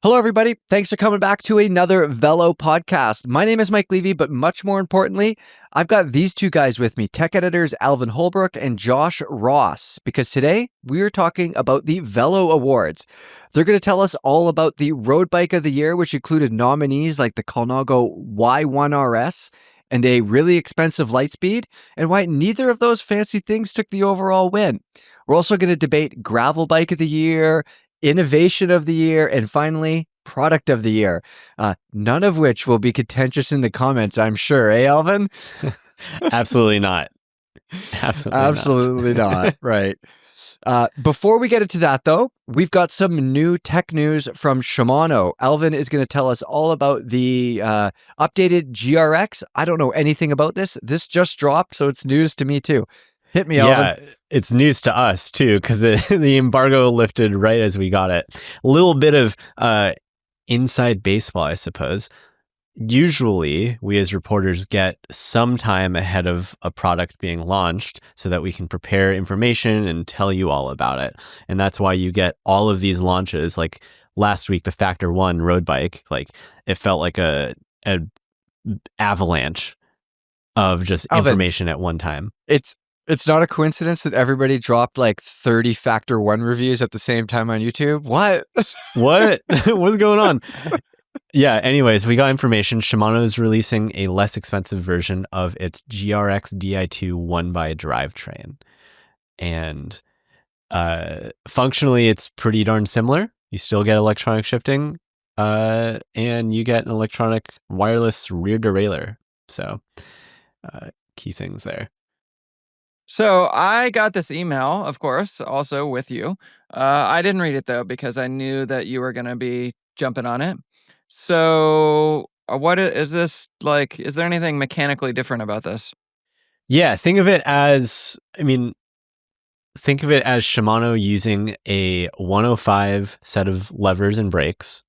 Hello, everybody. Thanks for coming back to another Velo podcast. My name is Mike Levy, but much more importantly, I've got these two guys with me, tech editors Alvin Holbrook and Josh Ross, because today we are talking about the Velo Awards. They're going to tell us all about the road bike of the year, which included nominees like the Colnago Y1RS and a really expensive Lightspeed, and why neither of those fancy things took the overall win. We're also going to debate gravel bike of the year, innovation of the year, and finally, product of the year. None of which will be contentious in the comments, I'm sure. Eh, Alvin? Absolutely not. Absolutely not. Right. Before we get into that, though, we've got some new tech news from Shimano. Alvin is going to tell us all about the updated GRX. I don't know anything about this. This just dropped, so it's news to me, too. Hit me, Alvin. Yeah, it's news to us, too, because the embargo lifted right as we got it. A little bit of inside baseball, I suppose. Usually, we as reporters get some time ahead of a product being launched so that we can prepare information and tell you all about it. And that's why you get all of these launches. Like last week, the Factor 1 road bike, like it felt like a avalanche of just information at one time. It's not a coincidence that everybody dropped like 30 Factor 1 reviews at the same time on YouTube. What? What's going on? Yeah, anyways, we got information. Shimano is releasing a less expensive version of its GRX Di2 1x drivetrain. And functionally, it's pretty darn similar. You still get electronic shifting, and you get an electronic wireless rear derailleur. So, key things there. So I got this email, of course, also with you. I didn't read it, though, because I knew that you were going to be jumping on it. So what is this like? Is there anything mechanically different about this? Yeah, think of it as Shimano using a 105 set of levers and brakes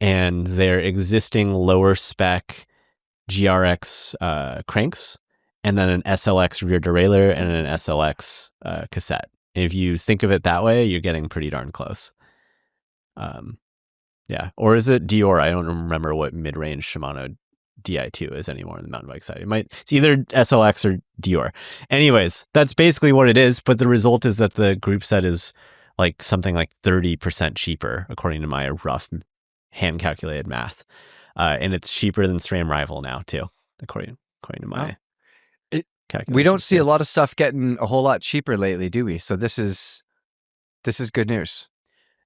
and their existing lower spec GRX cranks, and then an SLX rear derailleur and an SLX cassette. If you think of it that way, you're getting pretty darn close. Yeah. Or is it Dior? I don't remember what mid-range Shimano Di2 is anymore on the mountain bike side. It's either SLX or Dior. Anyways, that's basically what it is. But the result is that the group set is like something like 30% cheaper, according to my rough hand calculated math. And it's cheaper than SRAM Rival now too, according to my calculations. We don't see a lot of stuff getting a whole lot cheaper lately, do we? So this is good news.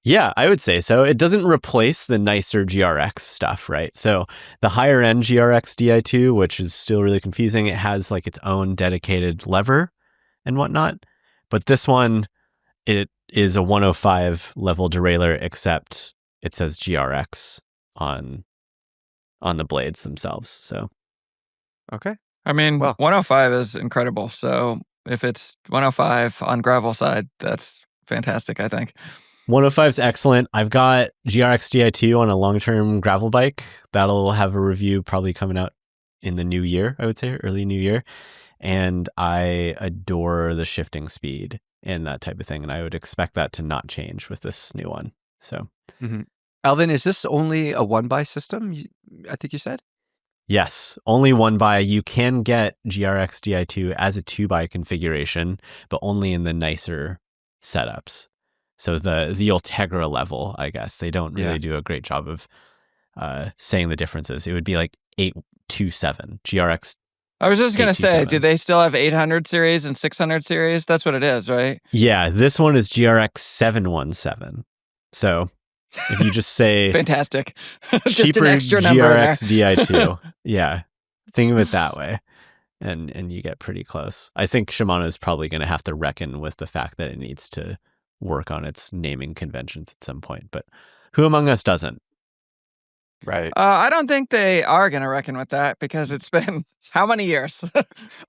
Yeah, I would say so. It doesn't replace the nicer GRX stuff, right? So the higher end GRX Di2, which is still really confusing, it has like its own dedicated lever and whatnot. But this one, it is a 105 level derailleur, except it says GRX on the blades themselves. So, okay. I mean, 105 is incredible. So if it's 105 on gravel side, that's fantastic, I think. 105 is excellent. I've got GRX Di2 on a long-term gravel bike. That'll have a review probably coming out in the new year, I would say, early new year. And I adore the shifting speed and that type of thing. And I would expect that to not change with this new one. So, Alvin, is this only a 1x system? I think you said? Yes, only 1x. You can get GRX Di2 as a 2x configuration, but only in the nicer setups. So the Ultegra level, I guess, they don't really do a great job of saying the differences. It would be like 827 GRX. I was just going to say, do they still have 800 series and 600 series? That's what it is, right? Yeah, this one is GRX 717. So if you just say fantastic, just cheaper an extra number GRX Di2, yeah, think of it that way, and you get pretty close. I think Shimano is probably going to have to reckon with the fact that it needs to work on its naming conventions at some point, but who among us doesn't? Right. I don't think they are going to reckon with that because it's been how many years?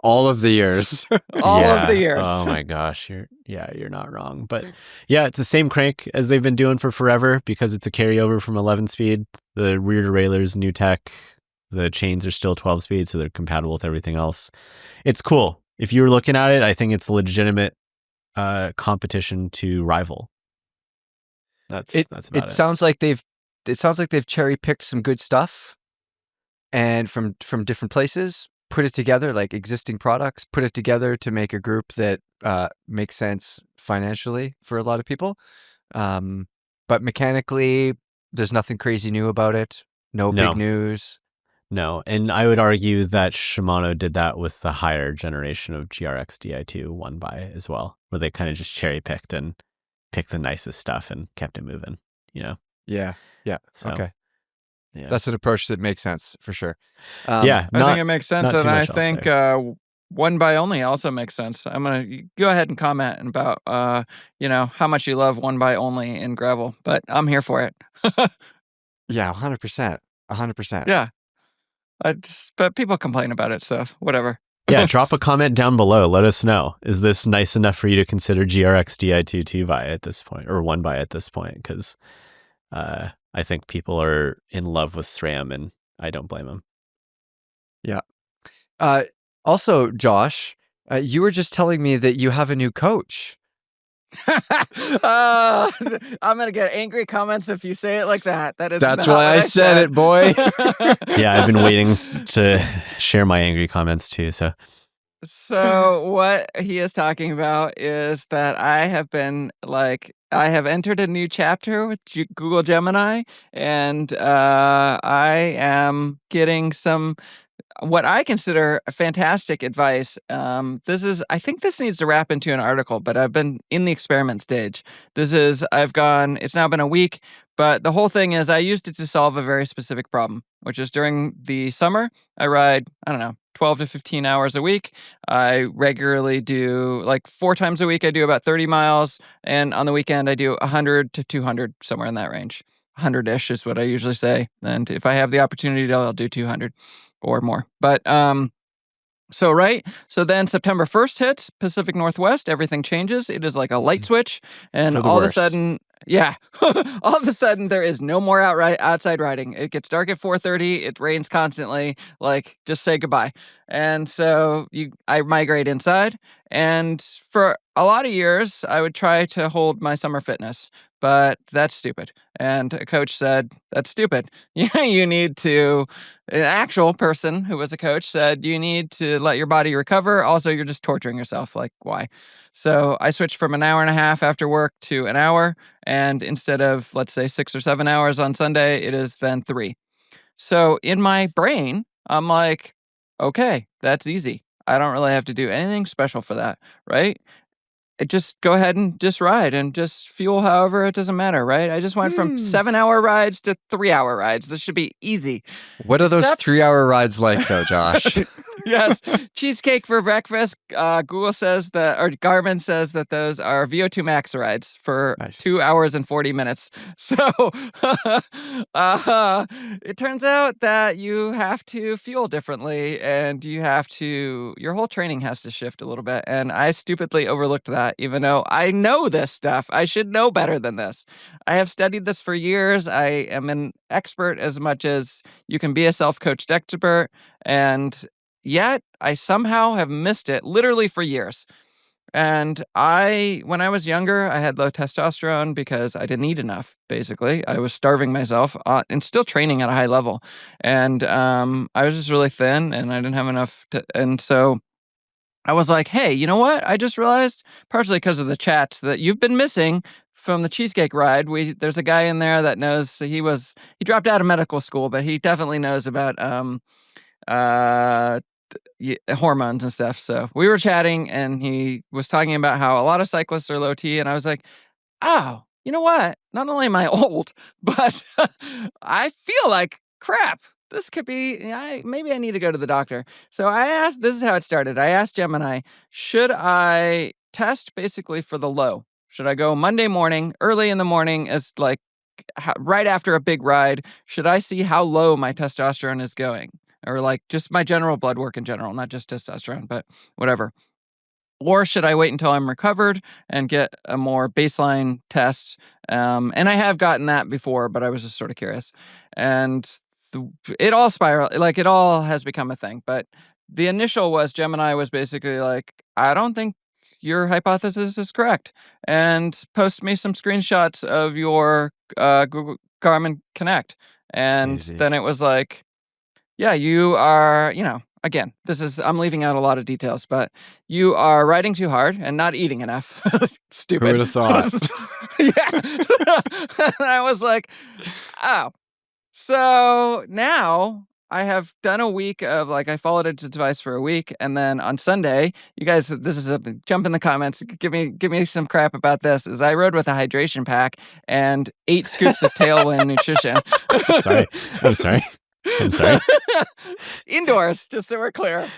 All of the years. All of the years. Oh my gosh, you're not wrong. But yeah, it's the same crank as they've been doing for forever because it's a carryover from 11 speed. The rear derailleur's new tech. The chains are still 12 speed, so they're compatible with everything else. It's cool. If you were looking at it, I think it's a legitimate competition to rival. That's about it. It sounds like they've it sounds like they've cherry picked some good stuff, and from different places, put it together, like existing products, put it together to make a group that makes sense financially for a lot of people. But mechanically, there's nothing crazy new about it. No big news. No, and I would argue that Shimano did that with the higher generation of GRX Di2 one by as well, where they kind of just cherry picked and picked the nicest stuff and kept it moving, Yeah. So, okay. Yeah. That's an approach that makes sense for sure. I think it makes sense, and I think one by only also makes sense. I'm gonna go ahead and comment about how much you love one by only in gravel, but I'm here for it. Yeah, 100%. 100%. Yeah, but people complain about it, so whatever. Yeah, drop a comment down below. Let us know. Is this nice enough for you to consider GRX Di2 2 by at this point, or one by at this point? Because I think people are in love with SRAM, and I don't blame them. Yeah. Also, Josh, you were just telling me that you have a new coach. I'm gonna get angry comments if you say it like that. That's why I said it, boy. Yeah, I've been waiting to share my angry comments too. So what he is talking about is that I have entered a new chapter with Google Gemini, and I am getting some what I consider fantastic advice. I think this needs to wrap into an article, but I've been in the experiment stage. It's now been a week, but the whole thing is I used it to solve a very specific problem, which is during the summer, I ride, 12 to 15 hours a week. I regularly do, like 4 times a week, I do about 30 miles. And on the weekend, I do 100 to 200, somewhere in that range. 100-ish is what I usually say. And if I have the opportunity, I'll do 200 or more. But so then September 1st hits, Pacific Northwest, everything changes. It is like a light switch, and all of a sudden, all of a sudden there is no more outside riding. It gets dark at 4:30. It rains constantly. Like, just say goodbye. And so I migrate inside. And for a lot of years, I would try to hold my summer fitness, but that's stupid. And a coach said, that's stupid. You need to, an actual person who was a coach said, you need to let your body recover. Also, you're just torturing yourself. Like, why? So I switched from an hour and a half after work to an hour. And instead of, let's say, 6 or 7 hours on Sunday, it is then 3. So in my brain, I'm like, okay, that's easy. I don't really have to do anything special for that, right? Just go ahead and just ride and just fuel however, it doesn't matter, right? I just went from 7-hour rides to 3-hour rides. This should be easy. What are those 3-hour rides like, though, Josh? Yes, cheesecake for breakfast. Google says that, or Garmin says that those are VO2 max rides for 2 hours and 40 minutes. So it turns out that you have to fuel differently, and your whole training has to shift a little bit. And I stupidly overlooked that, even though I know this stuff. I should know better than this. I have studied this for years. I am an expert as much as you can be a self-coached expert, and yet I somehow have missed it literally for years. And when I was younger, I had low testosterone because I didn't eat enough, basically. I was starving myself and still training at a high level. And I was just really thin, and I didn't have enough and so I was like, hey, you know what? I just realized, partially because of the chats that you've been missing from the cheesecake ride. There's a guy in there that knows. He dropped out of medical school, but he definitely knows about hormones and stuff. So we were chatting, and he was talking about how a lot of cyclists are low T, and I was like, oh, you know what? Not only am I old, but I feel like crap. This could be, maybe I need to go to the doctor. So this is how it started. I asked Gemini, should I test basically for the low? Should I go Monday morning, early in the morning, as like right after a big ride? Should I see how low my testosterone is going? Or like just my general blood work in general, not just testosterone, but whatever. Or should I wait until I'm recovered and get a more baseline test? And I have gotten that before, but I was just sort of curious. And it all it all has become a thing. But the initial was Gemini was basically like, I don't think your hypothesis is correct. And post me some screenshots of your Garmin Connect. And Crazy. then it was like, yeah, you are, again, I'm leaving out a lot of details, but you are riding too hard and not eating enough. Stupid. Who would have thought? Yeah. And I was like, oh. So now I have done a week of I followed its advice for a week, and then on Sunday, you guys, this is a jump in the comments. Give me some crap about this. Is I rode with a hydration pack and 8 scoops of Tailwind nutrition. I'm sorry. Indoors, just so we're clear.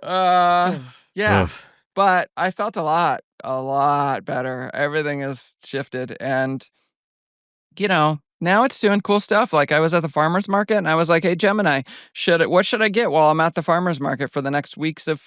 Yeah, Oof. but I felt a lot better. Everything has shifted, and now it's doing cool stuff. Like I was at the farmer's market and I was like, hey, Gemini, what should I get while I'm at the farmer's market for the next weeks of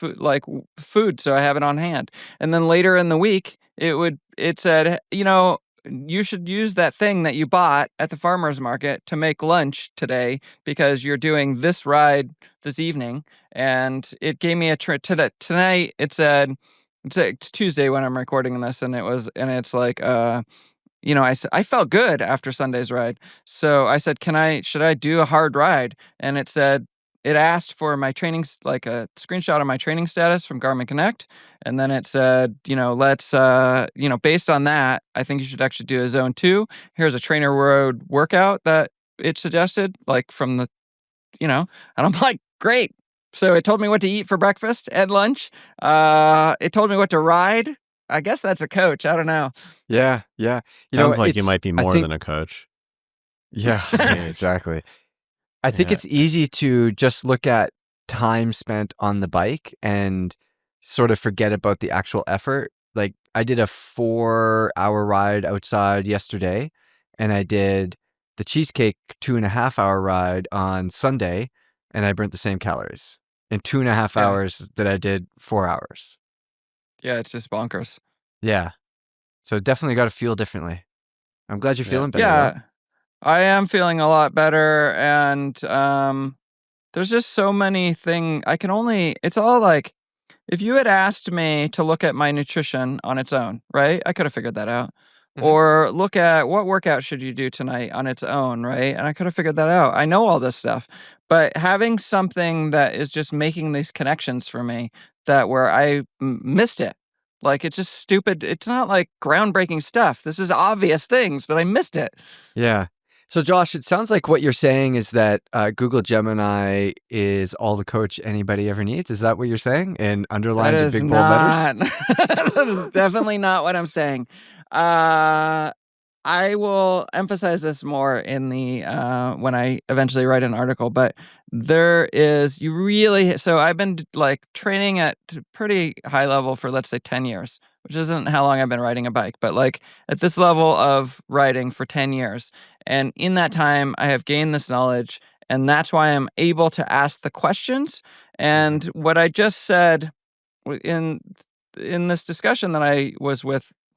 food so I have it on hand? And then later in the week, it said, you should use that thing that you bought at the farmer's market to make lunch today because you're doing this ride this evening. And it gave me tonight. It said, it's Tuesday when I'm recording this, and it's like, I felt good after Sunday's ride. So I said, should I do a hard ride? And it asked for my training, like a screenshot of my training status from Garmin Connect. And then it said, let's, based on that, I think you should actually do a zone 2. Here's a trainer road workout that it suggested, from the, and I'm like, great. So it told me what to eat for breakfast and lunch. It told me what to ride. I guess that's a coach. I don't know. Yeah. Sounds like you might be more than a coach. Yeah, exactly. I think it's easy to just look at time spent on the bike and sort of forget about the actual effort. Like I did a 4-hour ride outside yesterday, and I did the cheesecake 2.5-hour ride on Sunday, and I burnt the same calories in 2.5 hours that I did 4 hours. Yeah, it's just bonkers. Yeah. So definitely got to feel differently. I'm glad you're feeling better. Yeah, though. I am feeling a lot better. And there's just so many things. It's all like, if you had asked me to look at my nutrition on its own, right? I could have figured that out. Mhm. Or look at what workout should you do tonight on its own, right? And I could have figured that out. I know all this stuff. But having something that is just making these connections for me where I missed it. Like, it's just stupid. It's not like groundbreaking stuff. This is obvious things, but I missed it. Yeah. So Josh, it sounds like what you're saying is that Google Gemini is all the coach anybody ever needs. Is that what you're saying? And underlined in big bold letters? That is definitely not what I'm saying. I will emphasize this more in the when I eventually write an article, but so I've been training at pretty high level for, let's say, 10 years, which isn't how long I've been riding a bike, but at this level of riding for 10 years. And in that time, I have gained this knowledge, and that's why I'm able to ask the questions. And what I just said in this discussion that I was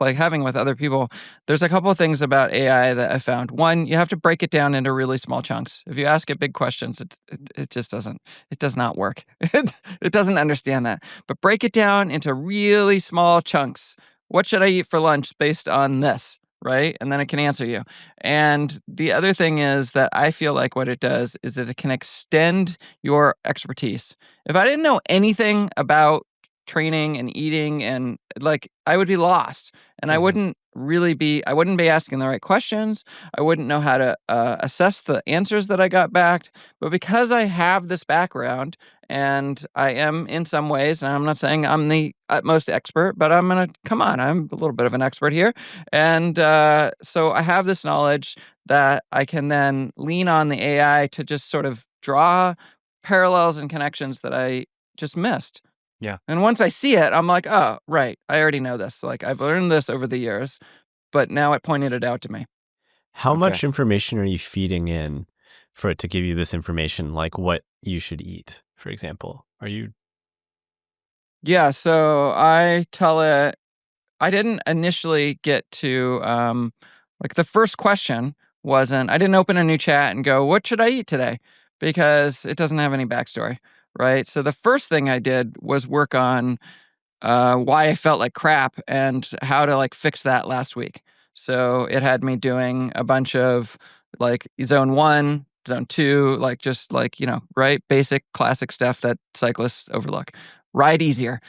having with other people, there's a couple of things about AI that I found. One, you have to break it down into really small chunks. If you ask it big questions, it just does not work. It doesn't understand that. But break it down into really small chunks. What should I eat for lunch based on this? Right? And then it can answer you. And the other thing is that I feel like what it does is that it can extend your expertise. If I didn't know anything about training and eating, and I would be lost, and I wouldn't be asking the right questions. I wouldn't know how to assess the answers that I got back. But because I have this background, and I am in some ways, and I'm not saying I'm the utmost expert, but I'm a little bit of an expert here. And so I have this knowledge that I can then lean on the AI to just sort of draw parallels and connections that I just missed. Yeah. And once I see it, I'm like, oh, right. I already know this. I've learned this over the years, but now it pointed it out to me. How much information are you feeding in for it to give you this information, like what you should eat, for example? Yeah, so I tell it, I didn't initially get to, the first question wasn't, I didn't open a new chat and go, what should I eat today? Because it doesn't have any backstory. Right. So the first thing I did was work on why I felt like crap and how to fix that last week. So it had me doing a bunch of like zone 1, zone 2, like just like, right? Basic classic stuff that cyclists overlook. Ride easier.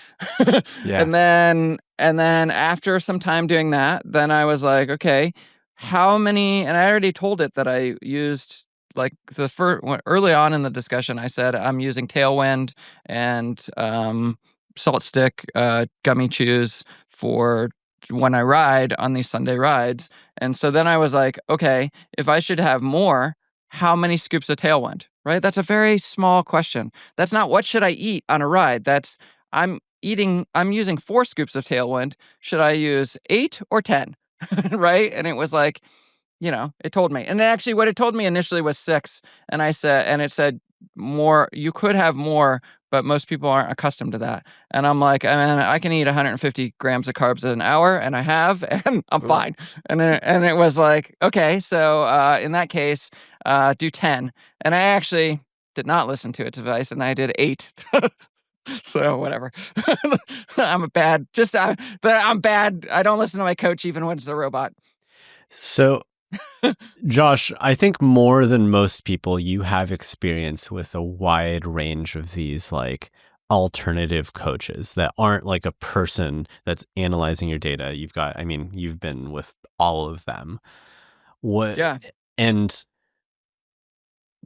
Yeah. And then after some time doing that, then I was like, okay, how many, and I already told it that I used like the first early on in the discussion, I said I'm using Tailwind and Salt Stick gummy chews for when I ride on these Sunday rides. And so then I was like, okay, if I should have more, how many scoops of Tailwind? Right? That's a very small question. That's not what should I eat on a ride. That's I'm using 4 scoops of Tailwind. Should I use 8 or 10? Right? And it was like, it told me. And actually what it told me initially was 6. And it said more, you could have more, but most people aren't accustomed to that. And I'm like, man, I can eat 150 grams of carbs an hour, and I have, and I'm fine. And it was like, okay, so in that case, do 10. And I actually did not listen to its advice, and I did 8. So whatever. I'm bad. I'm bad. I don't listen to my coach even when it's a robot. So, Josh, I think more than most people, you have experience with a wide range of these like alternative coaches that aren't like a person that's analyzing your data. You've been with all of them. Yeah. And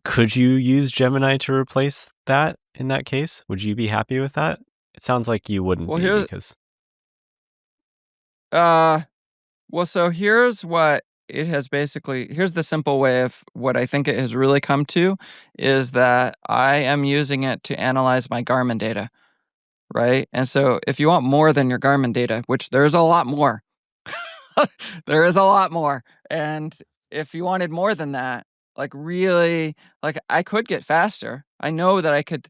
could you use Gemini to replace that in that case? Would you be happy with that? It sounds like you wouldn't be because. So here's what it has here's the simple way of what I think it has really come to is that I am using it to analyze my Garmin data, right? And so if you want more than your Garmin data, which there's a lot more, there is a lot more. And if you wanted more than that, like really, like I could get faster. I know that I could,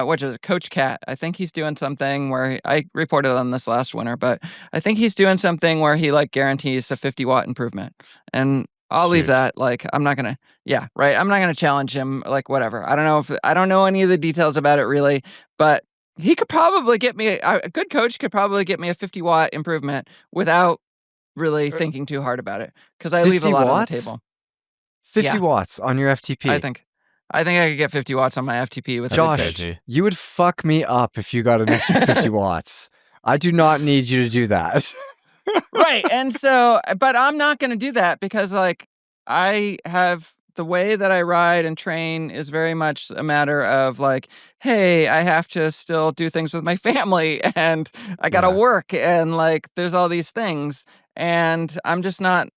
which is Coach Cat. I think he's doing something where I reported on this last winter, but I think he's doing something where he like guarantees a 50-watt improvement. And I'll leave that. Like, I'm not going to, right. I'm not going to challenge him, like whatever. I don't know any of the details about it really, but he could probably get me, a good coach could probably get me a 50-watt improvement without really thinking too hard about it. Cause I leave a lot on the table. 50 watts on your FTP. I think I could get 50 watts on my FTP with Josh, you would fuck me up if you got an extra 50 watts. I do not need you to do that. Right. And so, but I'm not going to do that because like I have the way that I ride and train is very much a matter of like, hey, I have to still do things with my family and I got to work and like there's all these things. And I'm just not,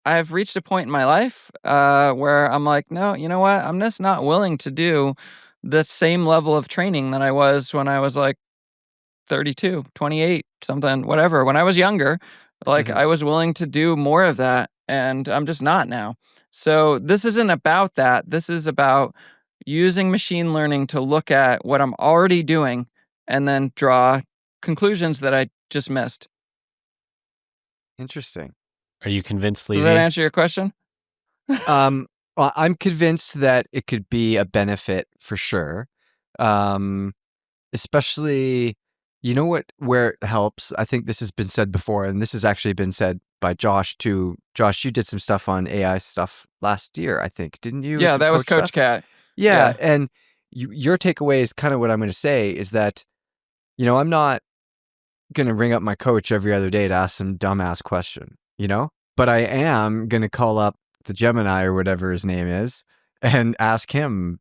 I've reached a point in my life where I'm like, no, you know what? I'm just not willing to do the same level of training that I was when I was like 32, 28, something, whatever. When I was younger, like I was willing to do more of that and I'm just not now. So this isn't about that. This is about using machine learning to look at what I'm already doing and then draw conclusions that I just missed. Interesting. Are you convinced, Levy? Does that answer your question? Well, I'm convinced that it could be a benefit for sure. Especially, where it helps. I think this has been said before, and this has actually been said by Josh too. Josh, you did some stuff on AI stuff last year, I think, didn't you? Yeah, that was Coach Cat. Yeah, and your takeaway is kind of what I'm going to say is that, I'm not going to ring up my coach every other day to ask some dumbass question, but I am going to call up the Gemini or whatever his name is and ask him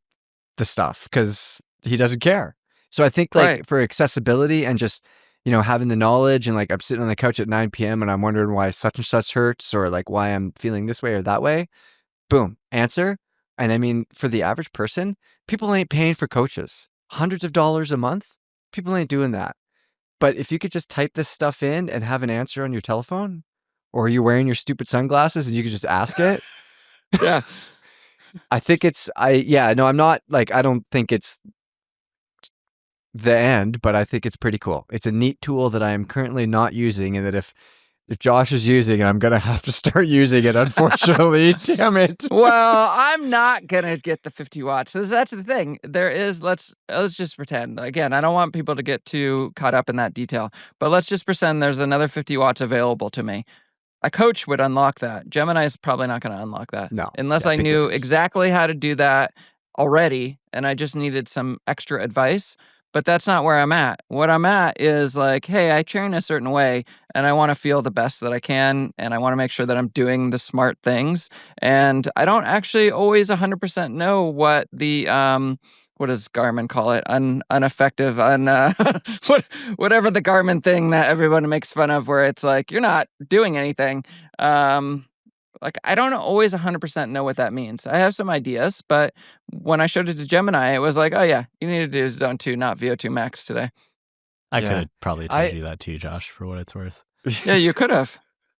the stuff because he doesn't care. So I think like for accessibility and just, having the knowledge and like I'm sitting on the couch at 9 p.m. and I'm wondering why such and such hurts or like why I'm feeling this way or that way, boom, answer. And I mean, for the average person, people ain't paying for coaches. Hundreds of dollars a month, people ain't doing that. But if you could just type this stuff in and have an answer on your telephone, or you're wearing your stupid sunglasses and you could just ask it. Yeah. I think I'm not like, I don't think it's the end, but I think it's pretty cool. It's a neat tool that I am currently not using, and that if Josh is using it, I'm going to have to start using it, unfortunately. Damn it. Well, I'm not going to get the 50 watts. That's the thing. There is, let's just pretend. Again, I don't want people to get too caught up in that detail, but let's just pretend there's another 50 watts available to me. a coach would unlock that. Gemini is probably not going to unlock that. No. Unless Yeah, I big knew difference. exactly how to do that already and I just needed some extra advice. But that's not where I'm at. What I'm at is like, hey, I train a certain way and I want to feel the best that I can. And I want to make sure that I'm doing the smart things. And I don't actually always 100% know what the, what does Garmin call it? Ineffective, whatever the Garmin thing that everyone makes fun of, where it's like, you're not doing anything. Like, I don't always 100% know what that means. I have some ideas, but when I showed it to Gemini, it was like, oh yeah, you need to do zone 2, not VO2 max today. I Yeah. could have probably told you that too, Josh, for what it's worth. Yeah, you could have.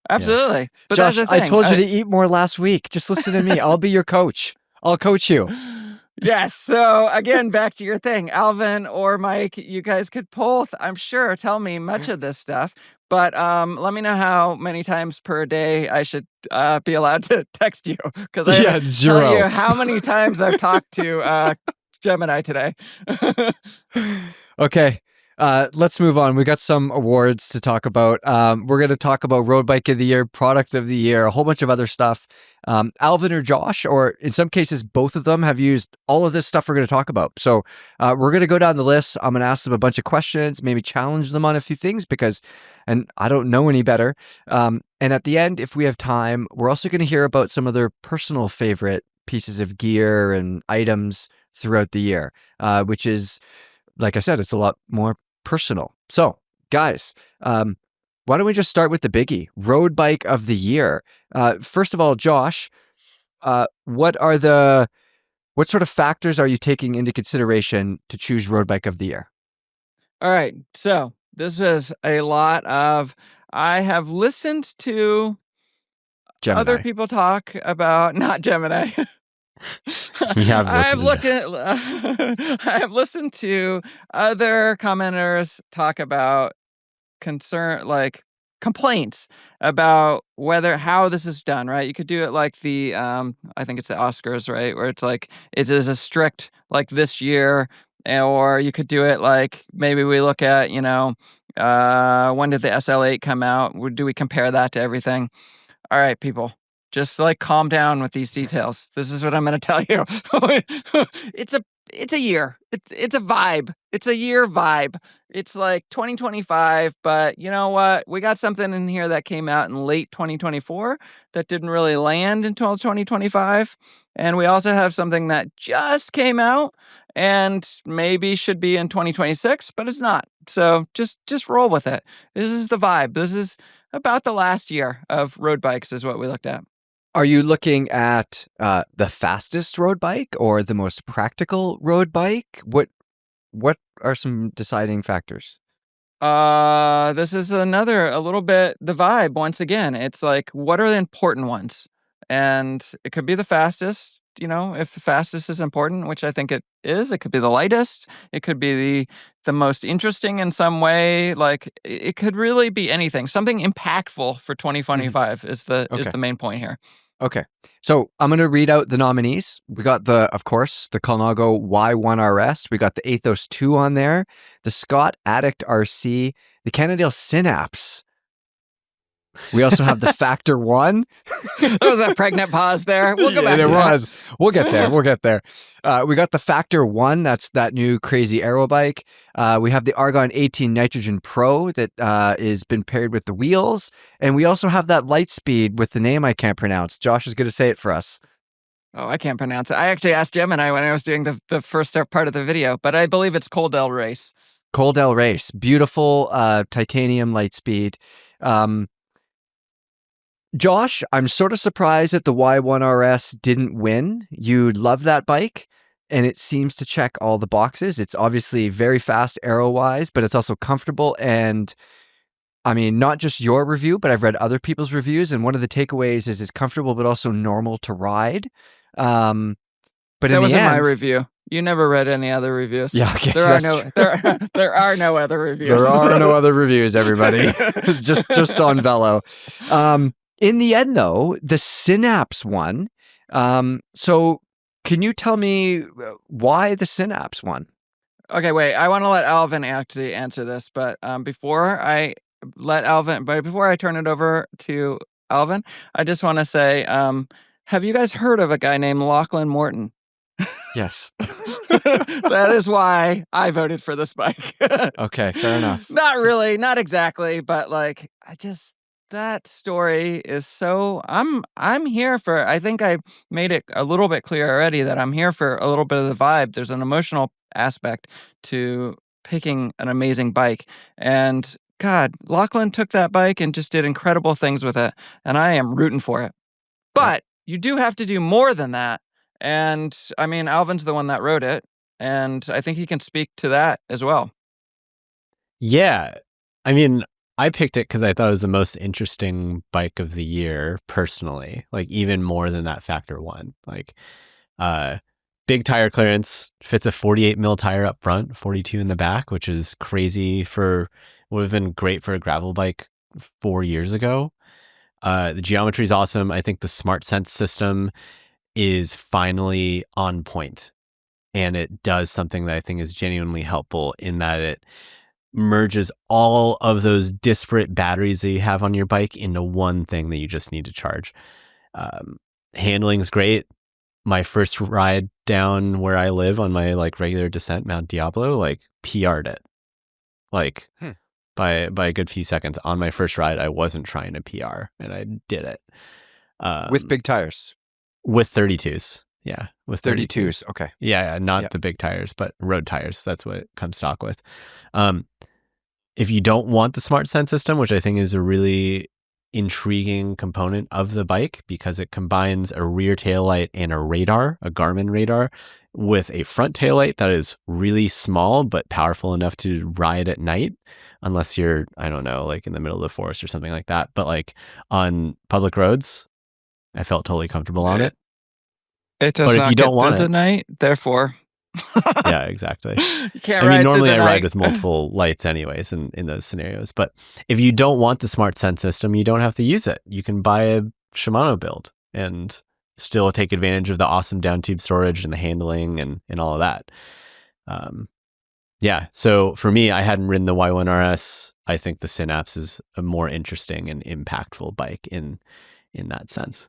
Absolutely. But Josh, that's the thing. I told you to eat more last week. Just listen to me. I'll be your coach. I'll coach you. Yes. So again, back to your thing, Alvin or Mike, you guys could both, I'm sure, tell me much of this stuff. But let me know how many times per day I should be allowed to text you, because I have to zero. tell you how many times I've talked to Gemini today. Okay. Let's move on. We got some awards to talk about. We're going to talk about Road Bike of the Year, Product of the Year, a whole bunch of other stuff. Alvin or Josh, or in some cases, both of them have used all of this stuff we're going to talk about. So we're going to go down the list. I'm going to ask them a bunch of questions, maybe challenge them on a few things and I don't know any better. And at the end, if we have time, we're also going to hear about some of their personal favorite pieces of gear and items throughout the year, which is, like I said, it's a lot more personal. So, guys, why don't we just start with the biggie, Road Bike of the Year? First of all, Josh, what sort of factors are you taking into consideration to choose Road Bike of the Year? All right. So this is a lot of, I have listened to Gemini. other people talk about, not Gemini. I've listened to other commenters talk about complaints about how this is done, right? You could do it like the I think it's the Oscars, right? Where it's like it is a strict like this year, or you could do it like maybe we look at, when did the SL8 come out? Do we compare that to everything? All right, people, just like calm down with these details. This is what I'm going to tell you. It's a year. It's a vibe. It's a year vibe. It's like 2025, but you know what? We got something in here that came out in late 2024 that didn't really land until 2025. And we also have something that just came out and maybe should be in 2026, but it's not. So just roll with it. This is the vibe. This is about the last year of road bikes is what we looked at. Are you looking at the fastest road bike or the most practical road bike? What are some deciding factors? This is a little bit the vibe. Once again, it's like, what are the important ones? And it could be the fastest, if the fastest is important, which I think it is. It could be the lightest. It could be the most interesting in some way. Like it could really be anything. Something impactful for 2025 is the main point here. Okay. So I'm going to read out the nominees. We got of course, the Colnago Y1RS. We got the Athos 2 on there, the Scott Addict RC, the Cannondale Synapse. We also have the Factor 1. There was a pregnant pause there. We'll go back to that. We'll get there. We got the Factor 1. That's that new crazy aero bike. We have the Argon 18 Nitrogen Pro that is been paired with the wheels. And we also have that Lightspeed with the name I can't pronounce. Josh is going to say it for us. Oh, I can't pronounce it. I actually asked Gemini when I was doing the first part of the video, but I believe it's Coll Reis. Coll Reis. Beautiful titanium Lightspeed. Josh, I'm sort of surprised that the Y1RS didn't win. You love that bike, and it seems to check all the boxes. It's obviously very fast aero-wise, but it's also comfortable. And I mean, not just your review, but I've read other people's reviews, and one of the takeaways is it's comfortable, but also normal to ride. But that wasn't my review. You never read any other reviews. Yeah, okay. There are no other reviews. There are no other reviews, everybody. just on Velo. In the end, though, the Synapse won. So can you tell me why the Synapse won? Okay, wait. I want to let Alvin actually answer this, but before I turn it over to Alvin, I just want to say, have you guys heard of a guy named Lachlan Morton? Yes. That is why I voted for this bike. Okay, fair enough. Not really, not exactly, but like that story is so I'm here for. I think I made it a little bit clear already that I'm here for a little bit of the vibe. There's an emotional aspect to picking an amazing bike, and God, Lachlan took that bike and just did incredible things with it, and I am rooting for it. But you do have to do more than that. And I mean, Alvin's the one that wrote it, and I think he can speak to that as well. Yeah. I mean, I picked it because I thought it was the most interesting bike of the year, personally. Like, even more than that Factor 1. Like, big tire clearance, fits a 48 mil tire up front, 42 in the back, which is crazy would have been great for a gravel bike 4 years ago. The geometry is awesome. I think the Smart Sense system is finally on point, and it does something that I think is genuinely helpful in that it merges all of those disparate batteries that you have on your bike into one thing that you just need to charge. Handling's great. My first ride down where I live on my like regular descent, Mount Diablo, like PR'd it. Like by a good few seconds on my first ride. I wasn't trying to PR, and I did it. With big tires. With 32s. Yeah. With 32s. Okay. Yeah. Not the big tires, but road tires. That's what it comes stock with. If you don't want the Smart Sense system, which I think is a really intriguing component of the bike because it combines a rear taillight and a radar, a Garmin radar, with a front taillight that is really small but powerful enough to ride at night, unless you're, I don't know, like in the middle of the forest or something like that. But like on public roads, I felt totally comfortable on it. It does But if not you don't get want through it- the night, therefore. Yeah, exactly. You can't I ride mean, normally through the I night. ride with multiple lights anyways in those scenarios. But if you don't want the Smart Sense system, you don't have to use it. You can buy a Shimano build and still take advantage of the awesome down tube storage and the handling and all of that. Yeah. So for me, I hadn't ridden the Y1 RS. I think the Synapse is a more interesting and impactful bike in that sense.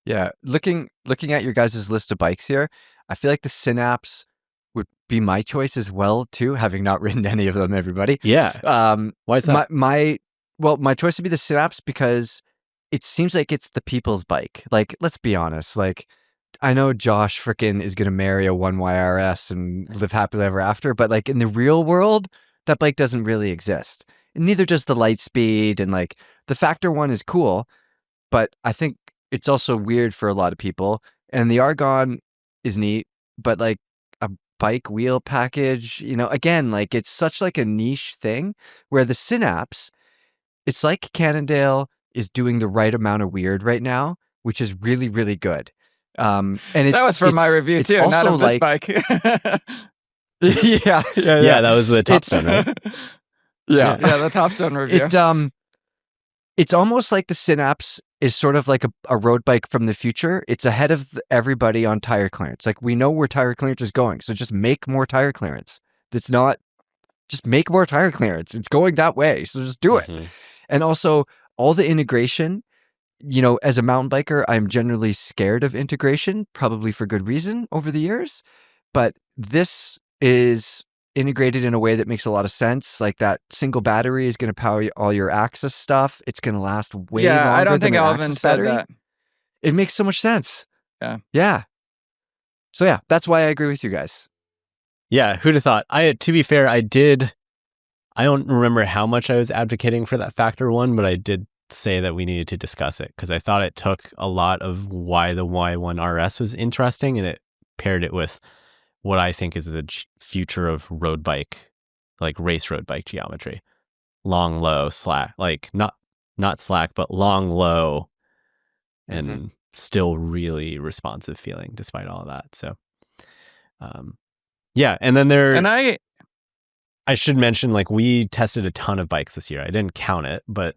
Yeah, looking at your guys' list of bikes here, I feel like the Synapse would be my choice as well too, having not ridden any of them. Everybody, Yeah. Why is that? my choice would be the Synapse because it seems like it's the people's bike. Like, let's be honest. Like, I know Josh frickin' is gonna marry a 1YRS and live happily ever after, but like in the real world, that bike doesn't really exist. And neither does the Lightspeed, and like the Factor 1 is cool, but I think it's also weird for a lot of people. And the Argon is neat, but like a bike wheel package, again, like it's such like a niche thing where the Synapse, it's like Cannondale is doing the right amount of weird right now, which is really, really good. And that was for my review too, not of this bike. Yeah, that was the top stone, right? Yeah, the Top Stone review. It's almost like the Synapse is sort of like a road bike from the future. It's ahead of everybody on tire clearance. Like, we know where tire clearance is going, so just make more tire clearance. Just make more tire clearance. It's going that way, so just do it. And also, all the integration, as a mountain biker, I'm generally scared of integration, probably for good reason over the years. But this is integrated in a way that makes a lot of sense. Like, that single battery is going to power all your Axis stuff. It's going to last way longer. I don't think than an Alvin Axis said battery. that. It makes so much sense. Yeah. So yeah, that's why I agree with you guys. Yeah, who'd have thought? To be fair, I don't remember how much I was advocating for that Factor 1, but I did say that we needed to discuss it because I thought it took a lot of why the Y1 RS was interesting, and it paired it with what I think is the future of road bike, like race road bike geometry. Long, low, slack, like not slack, but long, low, and still really responsive feeling despite all of that. So, yeah. And then I should mention, like, we tested a ton of bikes this year. I didn't count it, but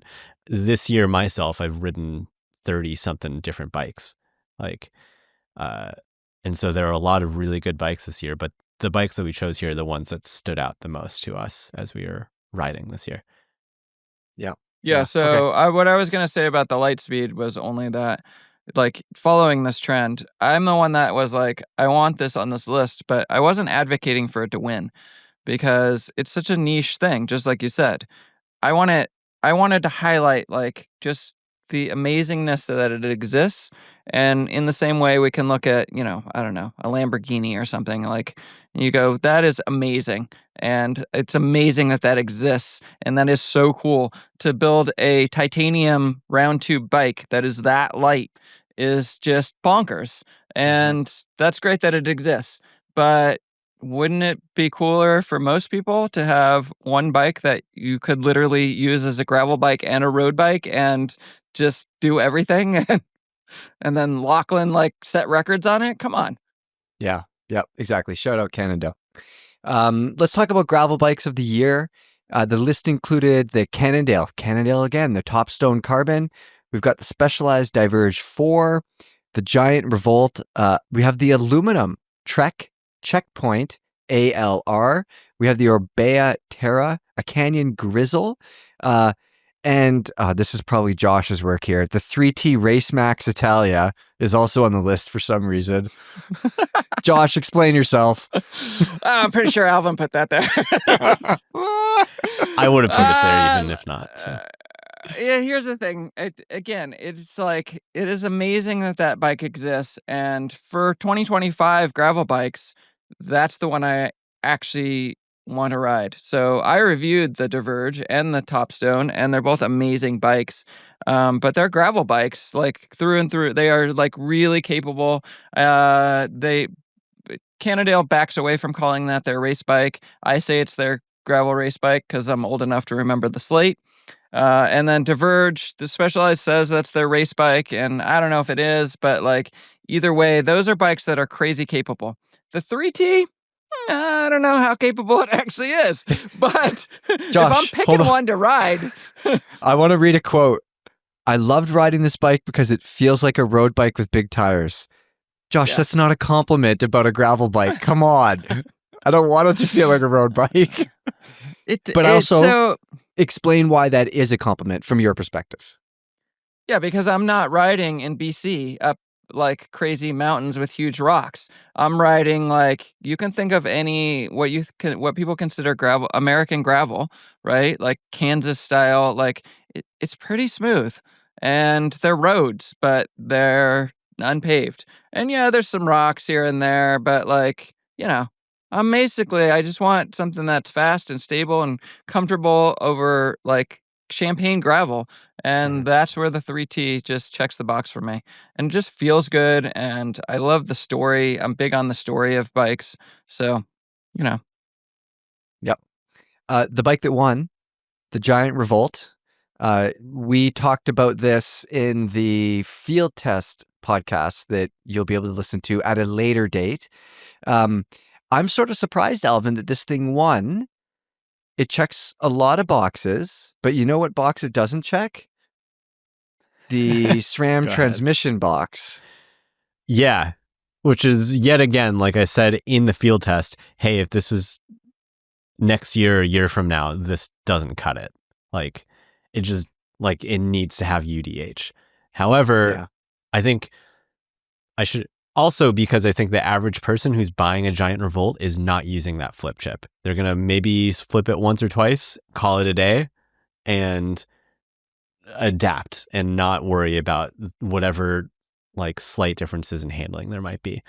this year myself, I've ridden 30 something different bikes. Like, and so there are a lot of really good bikes this year, but the bikes that we chose here are the ones that stood out the most to us as we were riding this year. Yeah. Yeah, Okay. so what I was gonna say about the Lightspeed was only that, like, following this trend, I'm the one that was like, I want this on this list, but I wasn't advocating for it to win because it's such a niche thing, just like you said. I want it I wanted to highlight, like, just the amazingness that it exists, and in the same way we can look at, I don't know, a Lamborghini or something, like, you go, "That is amazing," and it's amazing that that exists, and that is so cool. To build a titanium round tube bike that is that light is just bonkers, Mhm. and that's great that it exists, but wouldn't it be cooler for most people to have one bike that you could literally use as a gravel bike and a road bike and just do everything and then Lachlan like set records on it? Come on. Yeah. Yep. Exactly. Shout out Canada. Let's talk about gravel bikes of the year. The list included the Cannondale again, the Topstone Carbon. We've got the Specialized Diverge 4, the Giant Revolt. We have the Aluminum Trek Checkpoint ALR. We have the Orbea Terra, a Canyon Grizzle. And this is probably Josh's work here. The 3T Race Max Italia is also on the list for some reason. Josh, explain yourself. I'm pretty sure Alvin put that there. I would have put it there even if not. So. Yeah, here's the thing. It's like it is amazing that that bike exists, and for 2025 gravel bikes, that's the one I actually want to ride. So I reviewed the Diverge and the Topstone, and they're both amazing bikes. But they're gravel bikes, like through and through. They are like really capable. They Cannondale backs away from calling that their race bike. I say it's their gravel race bike because I'm old enough to remember the slate. And then Diverge, the Specialized says that's their race bike, and I don't know if it is, but like either way, those are bikes that are crazy capable. The 3T, I don't know how capable it actually is, but if I'm Josh, hold picking on. one to ride, I want to read a quote. I loved riding this bike because it feels like a road bike with big tires. Josh, Yeah. that's not a compliment about a gravel bike. Come on. I don't want it to feel like a road bike. But also, explain why that is a compliment from your perspective. Yeah, because I'm not riding in BC up like crazy mountains with huge rocks. I'm riding like you can think of any what people consider gravel, American gravel, right? Like Kansas style. Like it's pretty smooth, and they're roads, but they're unpaved. And yeah, there's some rocks here and there, but like I just want something that's fast and stable and comfortable over like champagne gravel, and that's where the 3T just checks the box for me. And it just feels good, and I love the story. I'm big on the story of bikes. So, you know. Yep. The bike that won, the Giant Revolt. We talked about this in the field test podcast that you'll be able to listen to at a later date. I'm sort of surprised, Alvin, that this thing won. It checks a lot of boxes, but you know what box it doesn't check? The SRAM Go ahead. transmission box. Yeah, which is yet again, like I said in the field test, hey, if this was next year or a year from now, this doesn't cut it. Like it just like it needs to have UDH. However, Yeah. I think I should also, because I think the average person who's buying a Giant Revolt is not using that flip chip. They're going to maybe flip it once or twice, call it a day, and adapt and not worry about whatever like slight differences in handling there might be.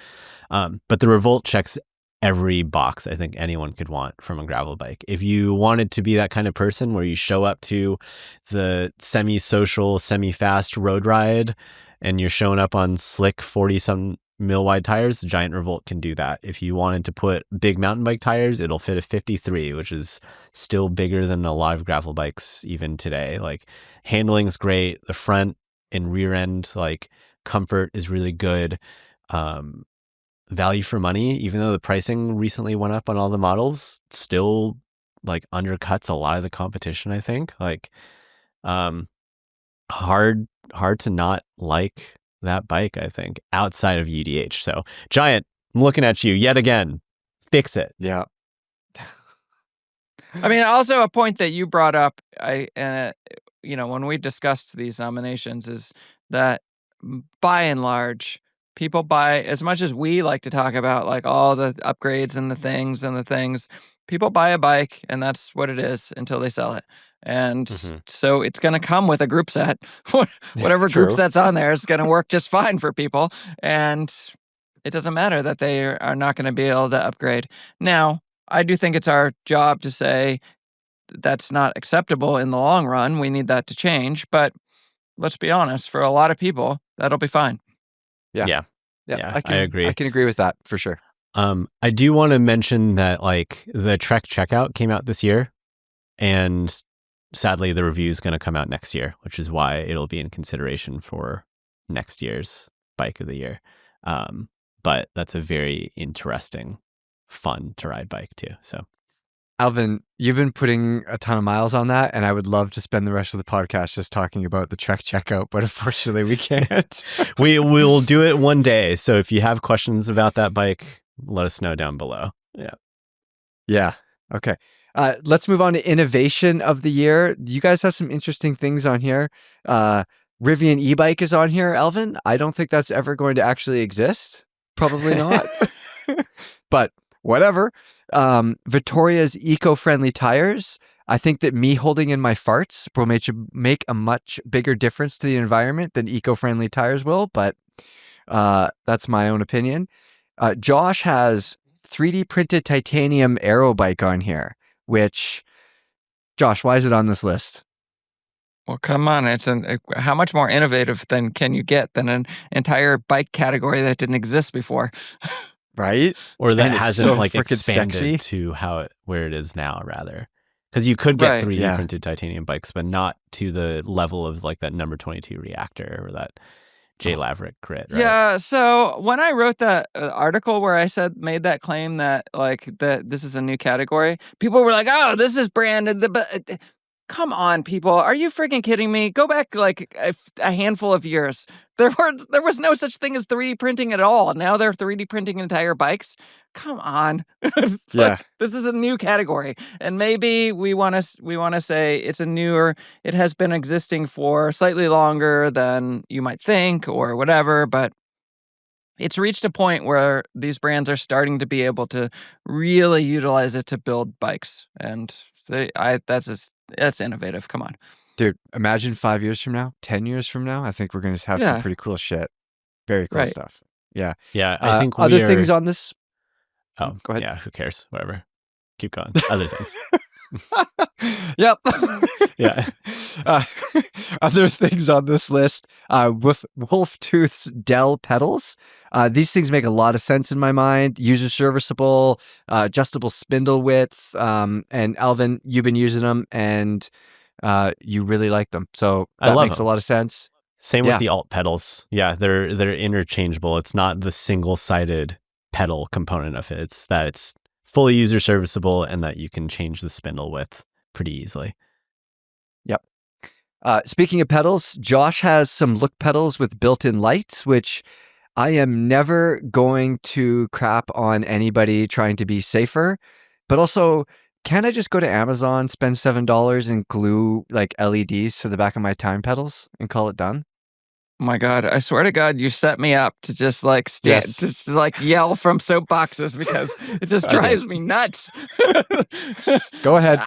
But the Revolt checks every box I think anyone could want from a gravel bike. If you wanted to be that kind of person where you show up to the semi-social, semi-fast road ride and you're showing up on slick 40-some mil wide tires, the Giant Revolt can do that. If you wanted to put big mountain bike tires, it'll fit a 53, which is still bigger than a lot of gravel bikes even today. Like handling's great. The front and rear end like comfort is really good. Value for money, even though the pricing recently went up on all the models, still like undercuts a lot of the competition, I think. Like hard to not like that bike, I think, outside of UDH. So Giant, I'm looking at you yet again. Fix it. Yeah. I mean, also a point that you brought up, when we discussed these nominations, is that by and large, people buy, as much as we like to talk about like all the upgrades and the things, people buy a bike and that's what it is until they sell it. And so it's going to come with a group set. Whatever group True. set's on there is going to work just fine for people. And it doesn't matter that they are not going to be able to upgrade. Now, I do think it's our job to say that's not acceptable in the long run. We need that to change. But let's be honest, for a lot of people, that'll be fine. Yeah, I agree. I can agree with that for sure. I do want to mention that like the Trek checkout came out this year, and sadly the review is going to come out next year, which is why it'll be in consideration for next year's bike of the year. But that's a very interesting, fun to ride bike too. So, Alvin, you've been putting a ton of miles on that, and I would love to spend the rest of the podcast just talking about the Trek checkout, but unfortunately we can't. we will do it one day. So if you have questions about that bike, let us know down below. Yeah. Okay. Let's move on to innovation of the year. You guys have some interesting things on here. Rivian e-bike is on here, Alvin. I don't think that's ever going to actually exist. Probably not. But whatever. Vittoria's eco-friendly tires. I think that me holding in my farts will make a much bigger difference to the environment than eco-friendly tires will, but that's my own opinion. Josh has 3D printed titanium aero bike on here, which, Josh, why is it on this list? Well, come on. How much more innovative can you get than an entire bike category that didn't exist before? Right? Or that And it's hasn't so like frickin' expanded sexy. to where it is now, rather. Because you could get Right. 3D Yeah. printed titanium bikes, but not to the level of like that number 22 reactor or that J Laverick crit, right? Yeah. So when I wrote that article where I made that claim that that this is a new category, people were like, "Oh, this is branded." But come on, people, are you freaking kidding me? Go back like a handful of years. There was no such thing as 3D printing at all. Now they're 3D printing entire bikes. Come on. It's Yeah. like, this is a new category, and maybe we want to say it's a newer. It has been existing for slightly longer than you might think, or whatever. But it's reached a point where these brands are starting to be able to really utilize it to build bikes, and that's innovative. Come on. Dude, imagine 5 years from now, 10 years from now, I think we're going to have some Yeah. pretty cool shit. Very cool Right. stuff. Yeah. Yeah, I think other we are... things on this. Oh, go ahead. Yeah, who cares? Whatever. Keep going. Other things. Yep. Yeah. Other things on this list, with Wolf Tooth's Dell pedals. These things make a lot of sense in my mind. User serviceable, adjustable spindle width. And Alvin, you've been using them and you really like them. So I that love makes them. a lot of sense. Same Yeah. with the alt pedals. Yeah, they're interchangeable. It's not the single-sided pedal component of it. It's that it's fully user serviceable and that you can change the spindle width pretty easily. Yep. Speaking of pedals, Josh has some look pedals with built-in lights, which I am never going to crap on anybody trying to be safer. But also, can't I just go to Amazon, spend $7 and glue like LEDs to the back of my time pedals and call it done? Oh my God, I swear to God, you set me up to just like Yes. just like yell from soapboxes because it just I did. drives me nuts. Go ahead.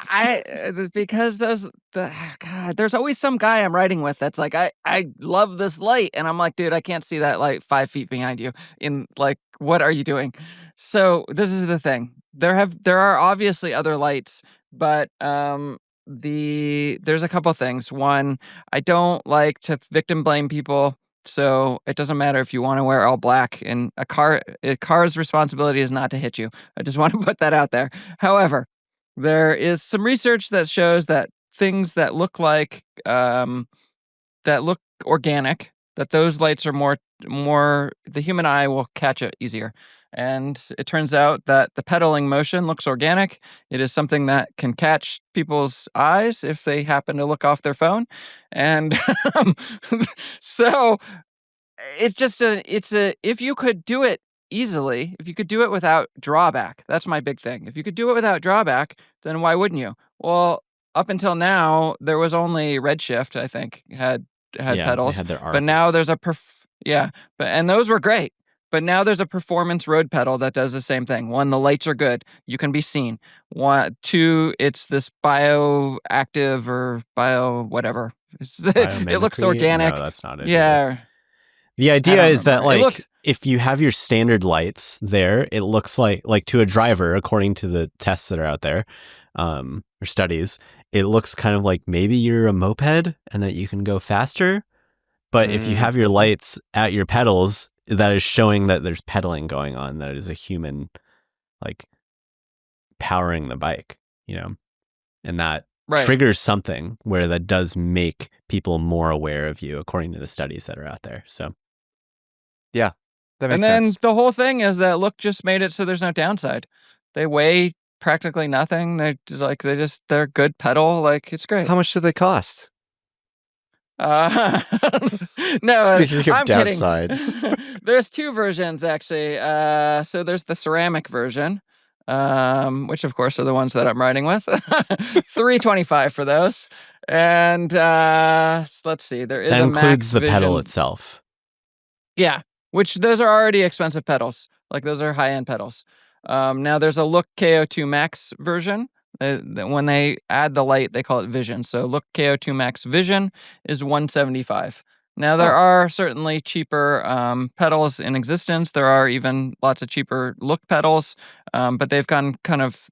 Because God, there's always some guy I'm riding with that's like, I love this light, and I'm like, dude, I can't see that light 5 feet behind you. In like, what are you doing? So this is the thing. There are obviously other lights, but there's a couple things. One, I don't like to victim blame people, so it doesn't matter if you want to wear all black. And a car's responsibility is not to hit you. I just want to put that out there. However, there is some research that shows that things that look like that look organic, that those lights are more the human eye will catch it easier. And it turns out that the pedaling motion looks organic. It is something that can catch people's eyes if they happen to look off their phone. And so it's just if you could do it easily, if you could do it without drawback, that's my big thing. If you could do it without drawback, then why wouldn't you? Well, up until now, there was only Redshift, I think, had They pedals. had their But arc. now there's and those were great. But now there's a performance road pedal that does the same thing. One, the lights are good. You can be seen. One, two, it's this bioactive or bio whatever. It looks Biomimicry? organic. No, that's not it. Yeah. The idea don't is that remember. It like looks- if you have your standard lights there, it looks like to a driver, according to the tests that are out there, or studies, it looks kind of like maybe you're a moped and that you can go faster. But if you have your lights at your pedals, that is showing that there's pedaling going on, that is a human like powering the bike, and that Right. triggers something where that does make people more aware of you, according to the studies that are out there. So That makes And then sense. the whole thing is that Look just made it so there's no downside. They weigh practically nothing. They're just like they're good pedal. Like it's great. How much do they cost? No, Speaking of I'm kidding. downsides. There's two versions actually. So there's the ceramic version, which of course are the ones that I'm riding with. $325 for those. And let's see, there is that a includes Max the pedal Vision. itself. Yeah, which those are already expensive pedals. Like those are high-end pedals. Now there's a Look KO2 Max version. When they add the light, they call it Vision. So Look KO2 Max Vision is $175. Now there are certainly cheaper pedals in existence. There are even lots of cheaper Look pedals, but they've gone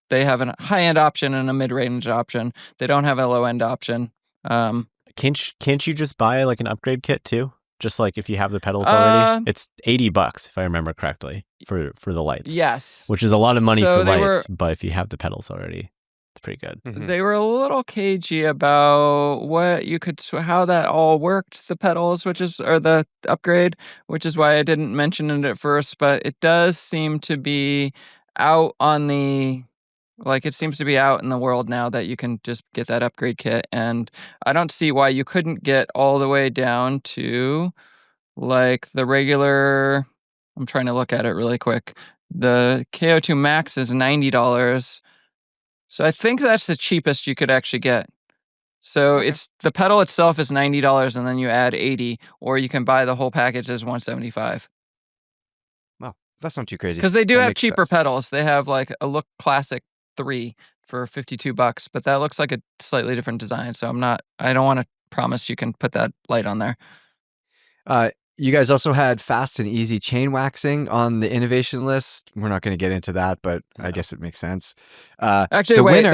they have a high-end option and a mid-range option. They don't have a low-end option. Can't you just buy like an upgrade kit too? Just like if you have the pedals already, it's $80 if I remember correctly for the lights. Yes, which is a lot of money So for they lights, but if you have the pedals already, it's pretty good. They were a little cagey about what you could, how that all worked, the pedals, or the upgrade, which is why I didn't mention it at first. But it does seem to be out it seems to be out in the world now that you can just get that upgrade kit. And I don't see why you couldn't get all the way down to like the regular. I'm trying to look at it really quick. The KO2 Max is $90. So I think that's the cheapest you could actually get. So it's the pedal itself is $90 and then you add $80, or you can buy the whole package as $175. Wow, that's not too crazy. Because they do That have makes cheaper sense. pedals. They have like a Look Classic 3 for $52, but that looks like a slightly different design. So I don't want to promise you can put that light on there. You guys also had fast and easy chain waxing on the innovation list. We're not going to get into that, but I guess it makes sense. Actually, the wait. winner-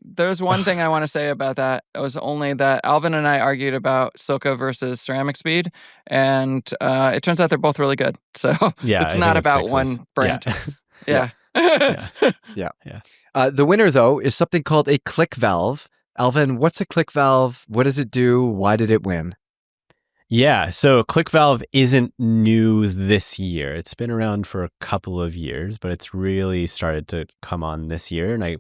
There's one thing I want to say about that. It was only that Alvin and I argued about Silka versus Ceramic Speed, and it turns out they're both really good. So Yeah, it's I not think about sixes. one brand. Yeah. Yeah. The winner, though, is something called a click valve. Alvin, what's a click valve? What does it do? Why did it win? Yeah, so click valve isn't new this year. It's been around for a couple of years, but it's really started to come on this year, and I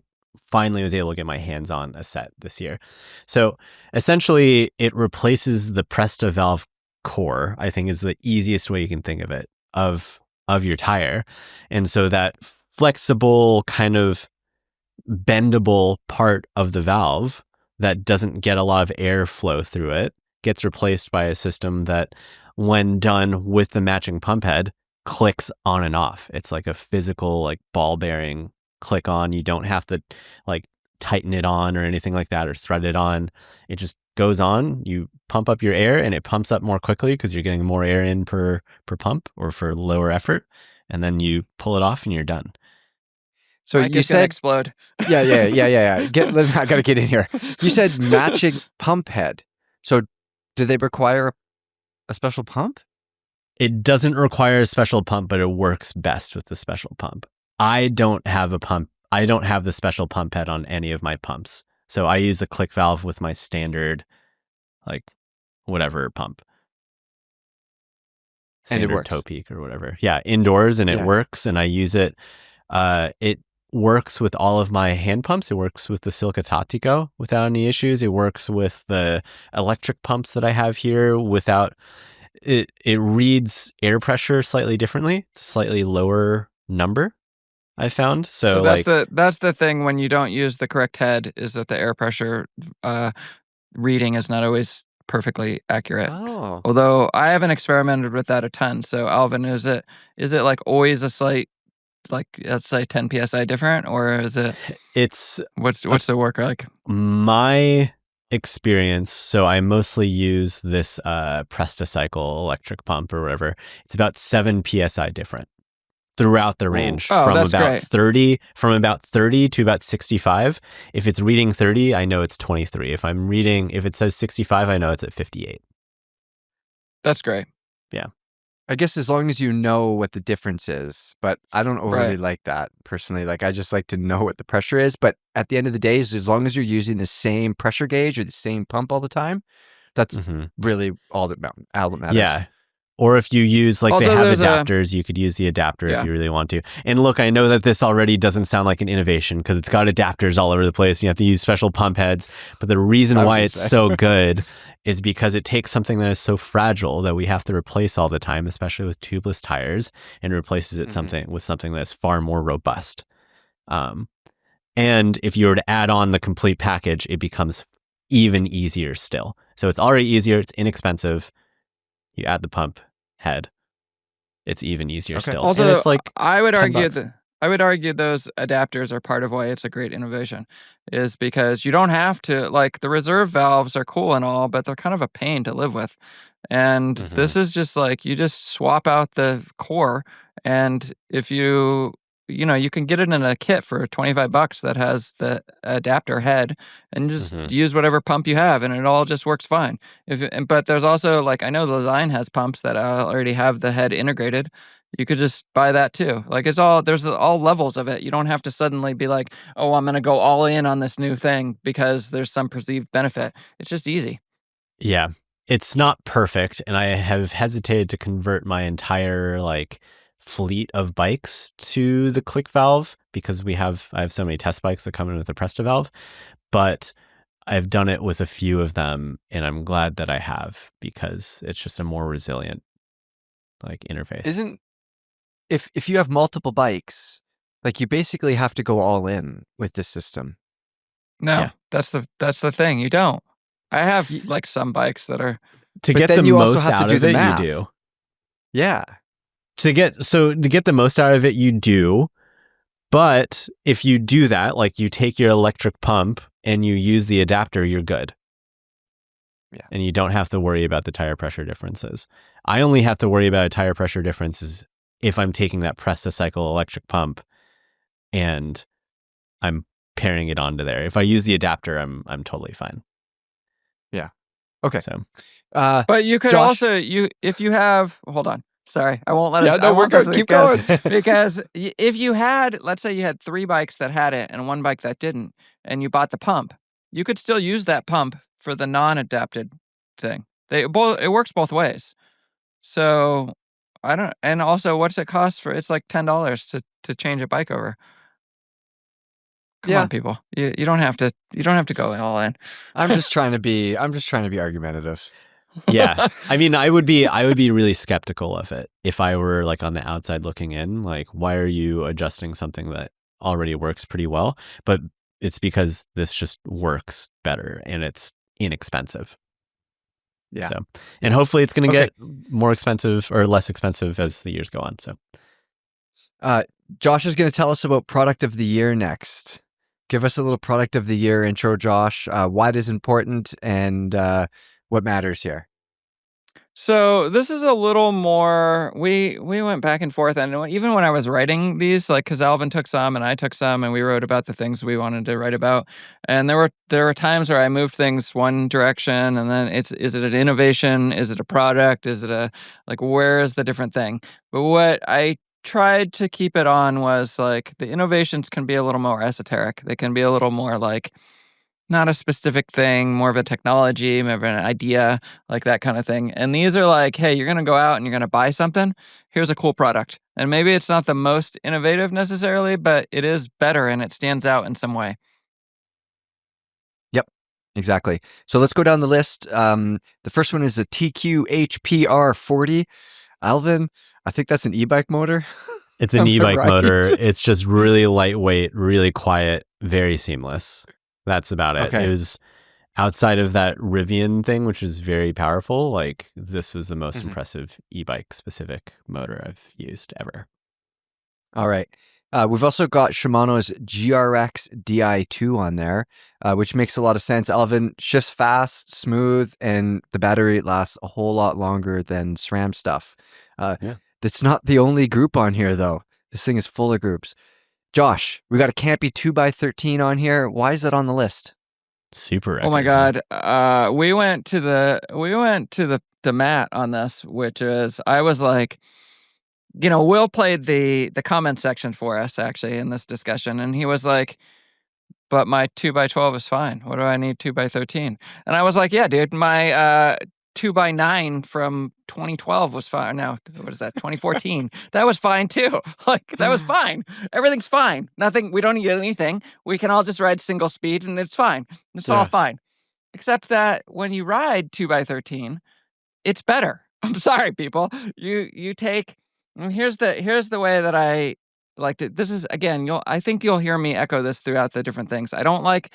finally was able to get my hands on a set this year. So essentially, it replaces the Presta valve core, I think is the easiest way you can think of it, of your tire. And so that flexible kind of bendable part of the valve that doesn't get a lot of air flow through it gets replaced by a system that, when done with the matching pump head, clicks on and off. It's like a physical, like ball bearing click on. You don't have to like tighten it on or anything like that or thread it on. It just goes on. You pump up your air and it pumps up more quickly because you're getting more air in per pump or for lower effort. And then you pull it off and you're done. So Mike you is gonna said, explode. yeah. I got to get in here. You said matching pump head. So do they require a special pump? It doesn't require a special pump, but it works best with the special pump. I don't have a pump. I don't have the special pump head on any of my pumps. So I use a click valve with my standard, like, whatever pump. And it Standard works. toe peak or whatever. Yeah, indoors, and it works, and I use it. It works with all of my hand pumps. It works with the Silka Tattico without any issues. It works with the electric pumps that I have here without it. It reads air pressure slightly differently. It's a slightly lower number I found. So So that's like, the thing when you don't use the correct head, is that the air pressure reading is not always perfectly accurate. Oh. Although I haven't experimented with that a ton. So Alvin, is it like always a slight, like let's say 10 psi different, or is it it's what's the work like? my experience. So I mostly use this Presticycle electric pump or whatever. It's about 7 psi different throughout the range, Oh, from that's about great. 30 to about 65. If it's reading 30, I know it's 23. If it says 65, I know it's at 58. That's great. Yeah. I guess as long as you know what the difference is, but I don't overly Right. like that personally. Like I just like to know what the pressure is. But at the end of the day, as long as you're using the same pressure gauge or the same pump all the time, that's really all that matters. Yeah. Or if you use, like, Also, they have there's adapters, you could use the adapter if Yeah. you really want to. And look, I know that this already doesn't sound like an innovation because it's got adapters all over the place. You have to use special pump heads. But the reason why it's so good is because it takes something that is so fragile that we have to replace all the time, especially with tubeless tires, and replaces it with something that's far more robust. And if you were to add on the complete package, it becomes even easier still. So it's already easier. It's inexpensive. You add the pump head, it's even easier still. Also, and it's like I would argue $10. those adapters are part of why it's a great innovation, is because you don't have to, like, the reserve valves are cool and all, but they're kind of a pain to live with. And this is just like, you just swap out the core, and if you can get it in a kit for $25 that has the adapter head, and just use whatever pump you have, and it all just works fine. But there's also, like, I know Design has pumps that already have the head integrated. You could just buy that too. Like, there's all levels of it. You don't have to suddenly be like, oh, I'm going to go all in on this new thing because there's some perceived benefit. It's just easy. Yeah. It's not perfect, and I have hesitated to convert my entire, like, fleet of bikes to the click valve because I have so many test bikes that come in with a Presta valve, but I've done it with a few of them, and I'm glad that I have, because it's just a more resilient, like, interface. If you have multiple bikes, like, you basically have to go all in with this system. No, that's the thing. You don't. I have like some bikes that are to get the most out of it. You do. Yeah. To get the most out of it, you do. But if you do that, like, you take your electric pump and you use the adapter, you're good. Yeah. And you don't have to worry about the tire pressure differences. I only have to worry about tire pressure differences if I'm taking that Presticycle electric pump and I'm pairing it onto there. If I use the adapter, I'm totally fine. Yeah. Okay. So, but you could Josh? also, if you have, hold on. Sorry, I won't let it. Yeah, no, we're good. Keep going. Because if you had, let's say you had 3 bikes that had it and 1 bike that didn't, and you bought the pump, you could still use that pump for the non-adapted thing. It works both ways. So and also, what's it cost for? It's like $10 to change a bike over. Come on, people. You don't have to go all in. I'm just trying to be argumentative. Yeah. I mean, I would be really skeptical of it if I were, like, on the outside looking in. Like, why are you adjusting something that already works pretty well? But it's because this just works better and it's inexpensive. Yeah. So, and hopefully it's going to get more expensive or less expensive as the years go on. So, Josh is going to tell us about product of the year next. Give us a little product of the year intro, Josh. Why it is important and what matters here. So this is a little more, we went back and forth, and even when I was writing these, like, because Alvin took some and I took some, and we wrote about the things we wanted to write about, and there were times where I moved things one direction, and then is it an innovation, is it a product, is it where is the different thing? But what I tried to keep it on was, like, the innovations can be a little more esoteric. They can be a little more like, not a specific thing, more of a technology, more of an idea, like that kind of thing. And these are like, hey, you're going to go out and you're going to buy something. Here's a cool product. And maybe it's not the most innovative necessarily, but it is better and it stands out in some way. Yep, exactly. So let's go down the list. The first one is a TQ HPR 40. Alvin, I think that's an e-bike motor. It's an Am I e-bike right? motor. It's just really lightweight, really quiet, very seamless. That's about it. Okay. It was outside of that Rivian thing, which is very powerful. Like, this was the most impressive e-bike specific motor I've used ever. All right. We've also got Shimano's GRX Di2 on there, which makes a lot of sense. Alvin, shifts fast, smooth, and the battery lasts a whole lot longer than SRAM stuff. Yeah. That's not the only group on here, though. This thing is full of groups. Josh, we got a Campy 2x13 on here. Why is it on the list? Super record. Oh my God. We went to the mat on this, which is, I was like, Will played the comment section for us actually in this discussion, and he was like, but my 2x12 is fine. What do I need 2x13? And I was like, yeah, dude, my 2x9 from 2012 was fine. Now, what is that? 2014. That was fine too. Like, that was fine. Everything's fine. Nothing. We don't need anything. We can all just ride single speed, and it's fine. It's all fine. Except that when you ride 2x13, it's better. I'm sorry, people. You take. And here's the way that I liked it. This is, again, I think you'll hear me echo this throughout the different things. I don't like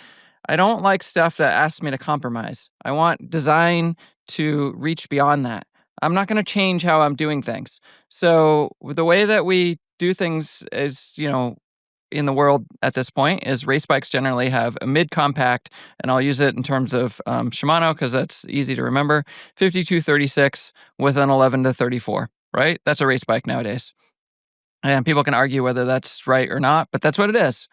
stuff that asks me to compromise. I want design to reach beyond that. I'm not going to change how I'm doing things. So the way that we do things is, in the world at this point, is race bikes generally have a mid-compact, and I'll use it in terms of Shimano because that's easy to remember, 5236 with an 11-34. Right? That's a race bike nowadays. And people can argue whether that's right or not, but that's what it is.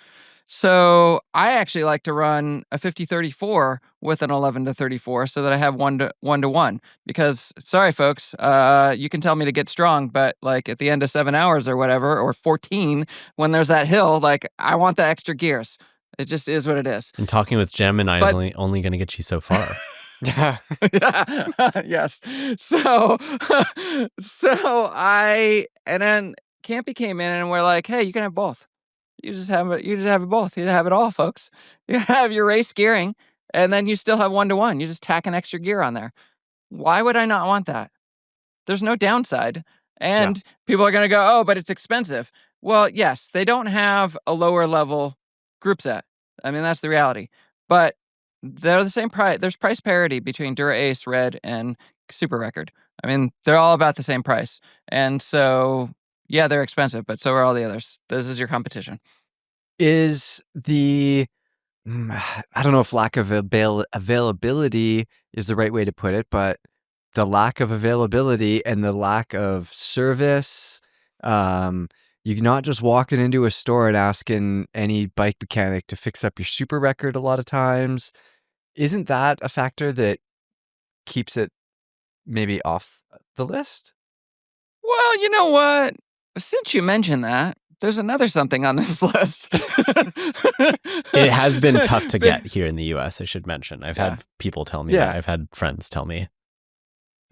So I actually like to run a 50-34 with an 11-34 so that I have 1-to-1. Because, sorry, folks, you can tell me to get strong, but like at the end of 7 hours or whatever, or 14, when there's that hill, like I want the extra gears. It just is what it is. And talking with Jem and I is only going to get you so far. Yeah. Yes. So and then Campy came in and we're like, hey, you can have both. You just have it both. You have it all, folks. You have your race gearing, and then you still have 1-to-1. You just tack an extra gear on there. Why would I not want that? There's no downside. And people are going to go, oh, but it's expensive. Well, yes, they don't have a lower level group set. I mean, that's the reality. But they're the same price. There's price parity between Dura Ace, Red, and Super Record. I mean, they're all about the same price. And so, yeah, they're expensive, but so are all the others. This is your competition. Is the, I don't know if lack of availability is the right way to put it, but the lack of availability and the lack of service, you're not just walking into a store and asking any bike mechanic to fix up your Super Record a lot of times. Isn't that a factor that keeps it maybe off the list? Well, you know what? Since you mentioned that, there's another something on this list. It has been tough to get here in the US, I should mention. I've had people tell me that. I've had friends tell me.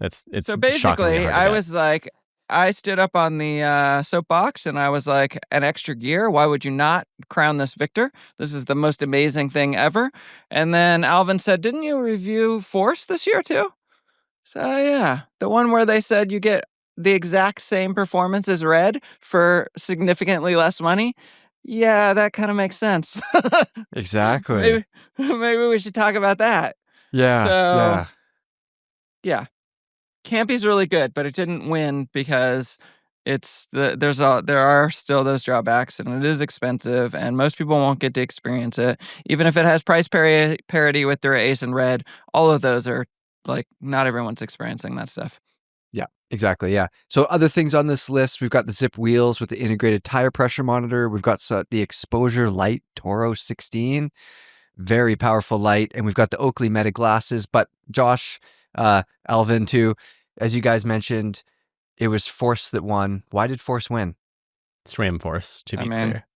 It's so basically, I get. was like, I stood up on the soapbox and I was like, an extra gear? Why would you not crown this victor? This is the most amazing thing ever. And then Alvin said, didn't you review Force this year too? So yeah, the one where they said you get the exact same performance as Red for significantly less money. Yeah, that kind of makes sense. Exactly. Maybe we should talk about that. Yeah. So, yeah. Campy's really good, but it didn't win because there are still those drawbacks, and it is expensive, and most people won't get to experience it. Even if it has price parity with Dura Ace and Red, all of those are like, not everyone's experiencing that stuff. Yeah, exactly. Yeah. So other things on this list, we've got the Zip wheels with the integrated tire pressure monitor. We've got the Exposure Light Toro 16, very powerful light, and we've got the Oakley Meta glasses. But Josh, Alvin too, as you guys mentioned, it was Force that won. Why did Force win? SRAM Force, to be clear.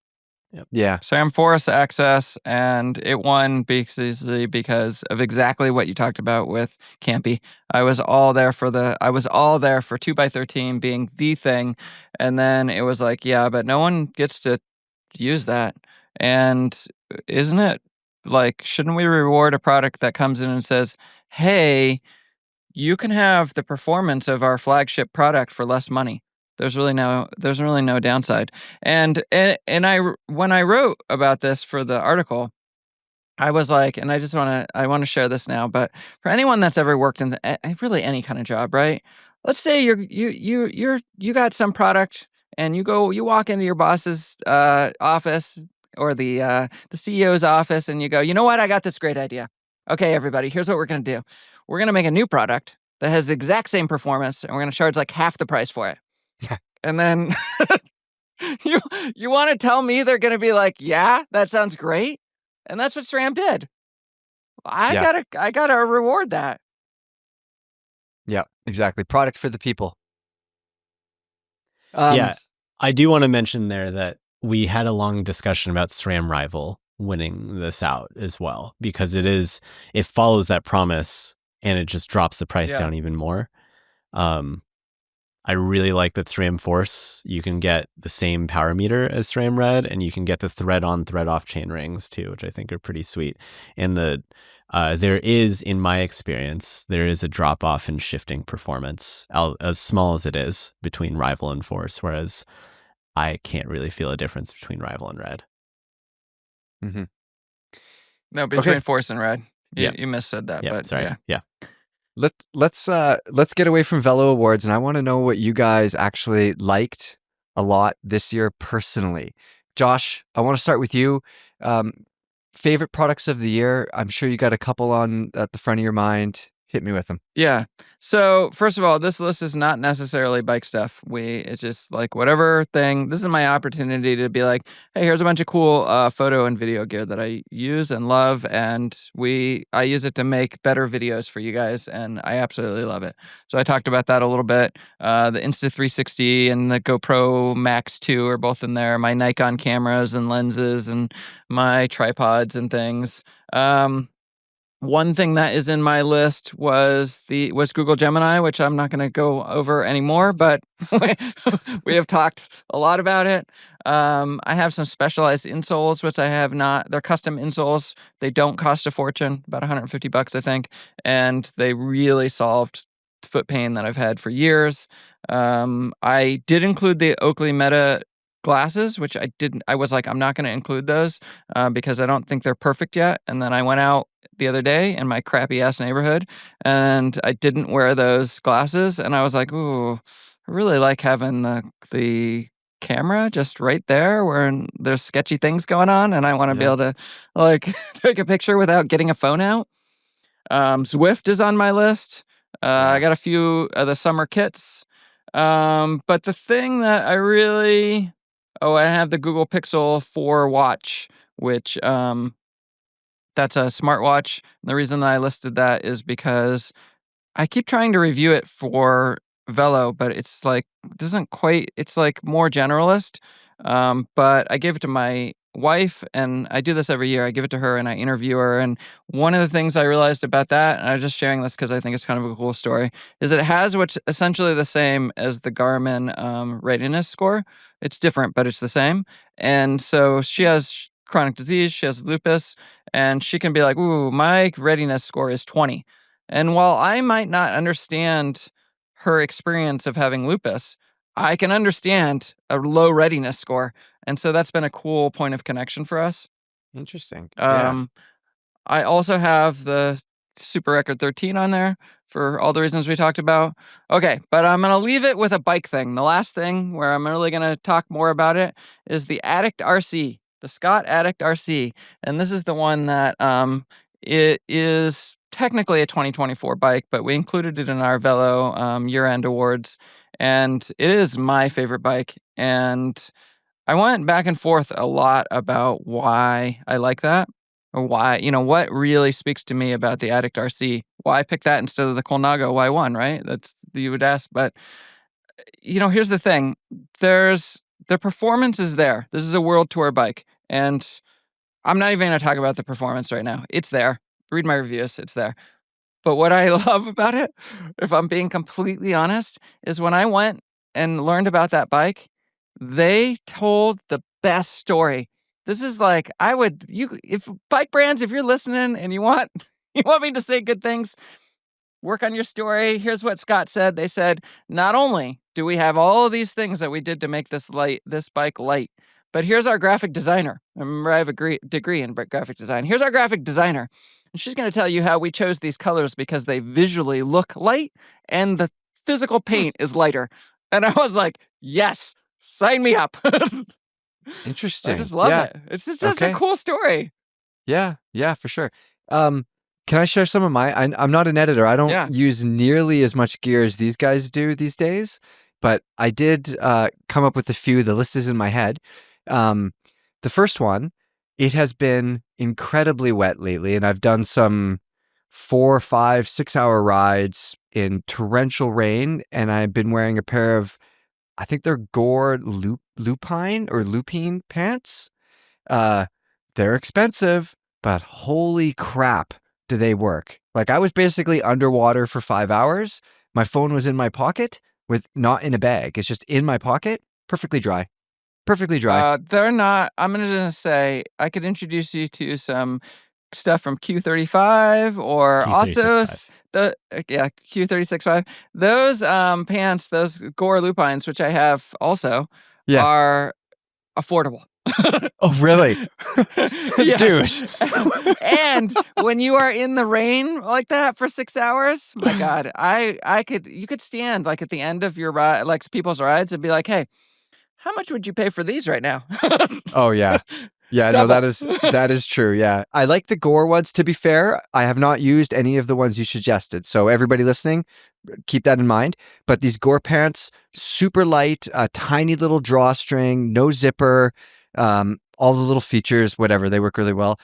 Yep. Yeah. SRAM Force Access, and it won basically because of exactly what you talked about with Campy. I was all there for 2x13 being the thing, and then it was like, yeah, but no one gets to use that. And isn't it like, shouldn't we reward a product that comes in and says, hey, you can have the performance of our flagship product for less money? There's really no downside. And when I wrote about this for the article, I was like, and I want to share this now, but for anyone that's ever worked in really any kind of job, right? Let's say you got some product and you walk into your boss's office or the CEO's office and you go, you know what? I got this great idea. Okay, everybody, here's what we're going to do. We're going to make a new product that has the exact same performance and we're going to charge like half the price for it. And then you want to tell me they're going to be like, yeah, that sounds great. And that's what SRAM did. I gotta reward that. Yeah, exactly. Product for the people. Yeah, I do want to mention there that we had a long discussion about SRAM Rival winning this out as well, because it follows that promise and it just drops the price down even more. I really like that SRAM Force, you can get the same power meter as SRAM Red, and you can get the thread-on, thread-off chain rings too, which I think are pretty sweet. And there is, in my experience, there is a drop-off in shifting performance, as small as it is, between Rival and Force, whereas I can't really feel a difference between Rival and Red. Mm-hmm. No, between Force and Red. You missaid that, but sorry. Yeah. Let's get away from Velo Awards, and I want to know what you guys actually liked a lot this year personally. Josh, I want to start with you. Favorite products of the year? I'm sure you got a couple at the front of your mind. Hit me with them. Yeah. So first of all, this list is not necessarily bike stuff. It's just like whatever thing. This is my opportunity to be like, hey, here's a bunch of cool photo and video gear that I use and love, and I use it to make better videos for you guys, and I absolutely love it. So I talked about that a little bit. The Insta360 and the GoPro Max 2 are both in there. My Nikon cameras and lenses and my tripods and things. One thing that is in my list was Google Gemini, which I'm not going to go over anymore, but we have talked a lot about it. I have some specialized insoles, which I have not. They're custom insoles. They don't cost a fortune, about $150, I think, and they really solved foot pain that I've had for years. I did include the Oakley Meta glasses, which I didn't. I was like, I'm not going to include those because I don't think they're perfect yet. And then I went out the other day in my crappy ass neighborhood and I didn't wear those glasses, and I was like, ooh, I really like having the camera just right there where there's sketchy things going on, and I want to be able to like take a picture without getting a phone out. Zwift is on my list. I got a few of the summer kits. But the thing that I really I have the Google Pixel 4 watch, which that's a smartwatch. And the reason that I listed that is because I keep trying to review it for Velo, but it's like it's like more generalist. But I gave it to my wife, and I do this every year. I give it to her and I interview her. And one of the things I realized about that, and I'm just sharing this because I think it's kind of a cool story, is it has what's essentially the same as the Garmin readiness score. It's different, but it's the same. And so she has chronic disease, she has lupus, and she can be like, ooh, my readiness score is 20. And while I might not understand her experience of having lupus, I can understand a low readiness score. And so that's been a cool point of connection for us. Interesting. I also have the Super Record 13 on there for all the reasons we talked about. Okay, but I'm going to leave it with a bike thing. The last thing where I'm really going to talk more about it is the Addict RC, the Scott Addict RC. And this is the one that it is technically a 2024 bike, but we included it in our Velo year-end awards. And it is my favorite bike. And I went back and forth a lot about why I like that, or why, what really speaks to me about the Addict RC. Why pick that instead of the Colnago Y1, right? That's you would ask. But, here's the thing. The performance is there. This is a world tour bike. And I'm not even going to talk about the performance right now. It's there. Read my reviews. It's there. But what I love about it, if I'm being completely honest, is when I went and learned about that bike, they told the best story. This is like, if bike brands, if you're listening and you want me to say good things, work on your story. Here's what Scott said. They said, not only do we have all of these things that we did to make this bike light. But here's our graphic designer. Remember, I have a degree in graphic design. Here's our graphic designer. And she's going to tell you how we chose these colors because they visually look light and the physical paint is lighter. And I was like, yes, sign me up. Interesting. I just love it. It's just a cool story. Yeah, for sure. Can I share some of I'm not an editor. I don't use nearly as much gear as these guys do these days, but I did come up with a few. The list is in my head. The first one, it has been incredibly wet lately, and I've done some 4, 5, 6-hour rides in torrential rain, and I've been wearing a pair of, I think they're Gore lupine pants. They're expensive, but holy crap, do they work. Like, I was basically underwater for 5 hours. My phone was in my pocket not in a bag. It's just in my pocket, perfectly dry. They're not. I'm going to just say I could introduce you to some stuff from Q35 or also Q36.5. Those pants, those Gore lupines, which I have also, are affordable. Oh, really? Dude. And when you are in the rain like that for 6 hours, my God, you could stand like at the end of your ride, like people's rides, and be like, hey, how much would you pay for these right now? Oh, yeah. Yeah, no, that is true. Yeah. I like the Gore ones. To be fair, I have not used any of the ones you suggested. So everybody listening, keep that in mind. But these Gore pants, super light, a tiny little drawstring, no zipper, all the little features, whatever, they work really well.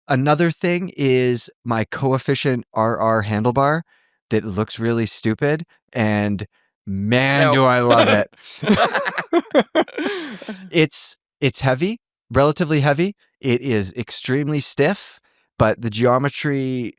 Another thing is my Coefficient RR handlebar that looks really stupid, and man, do I love it. It's heavy, relatively heavy. It is extremely stiff, but the geometry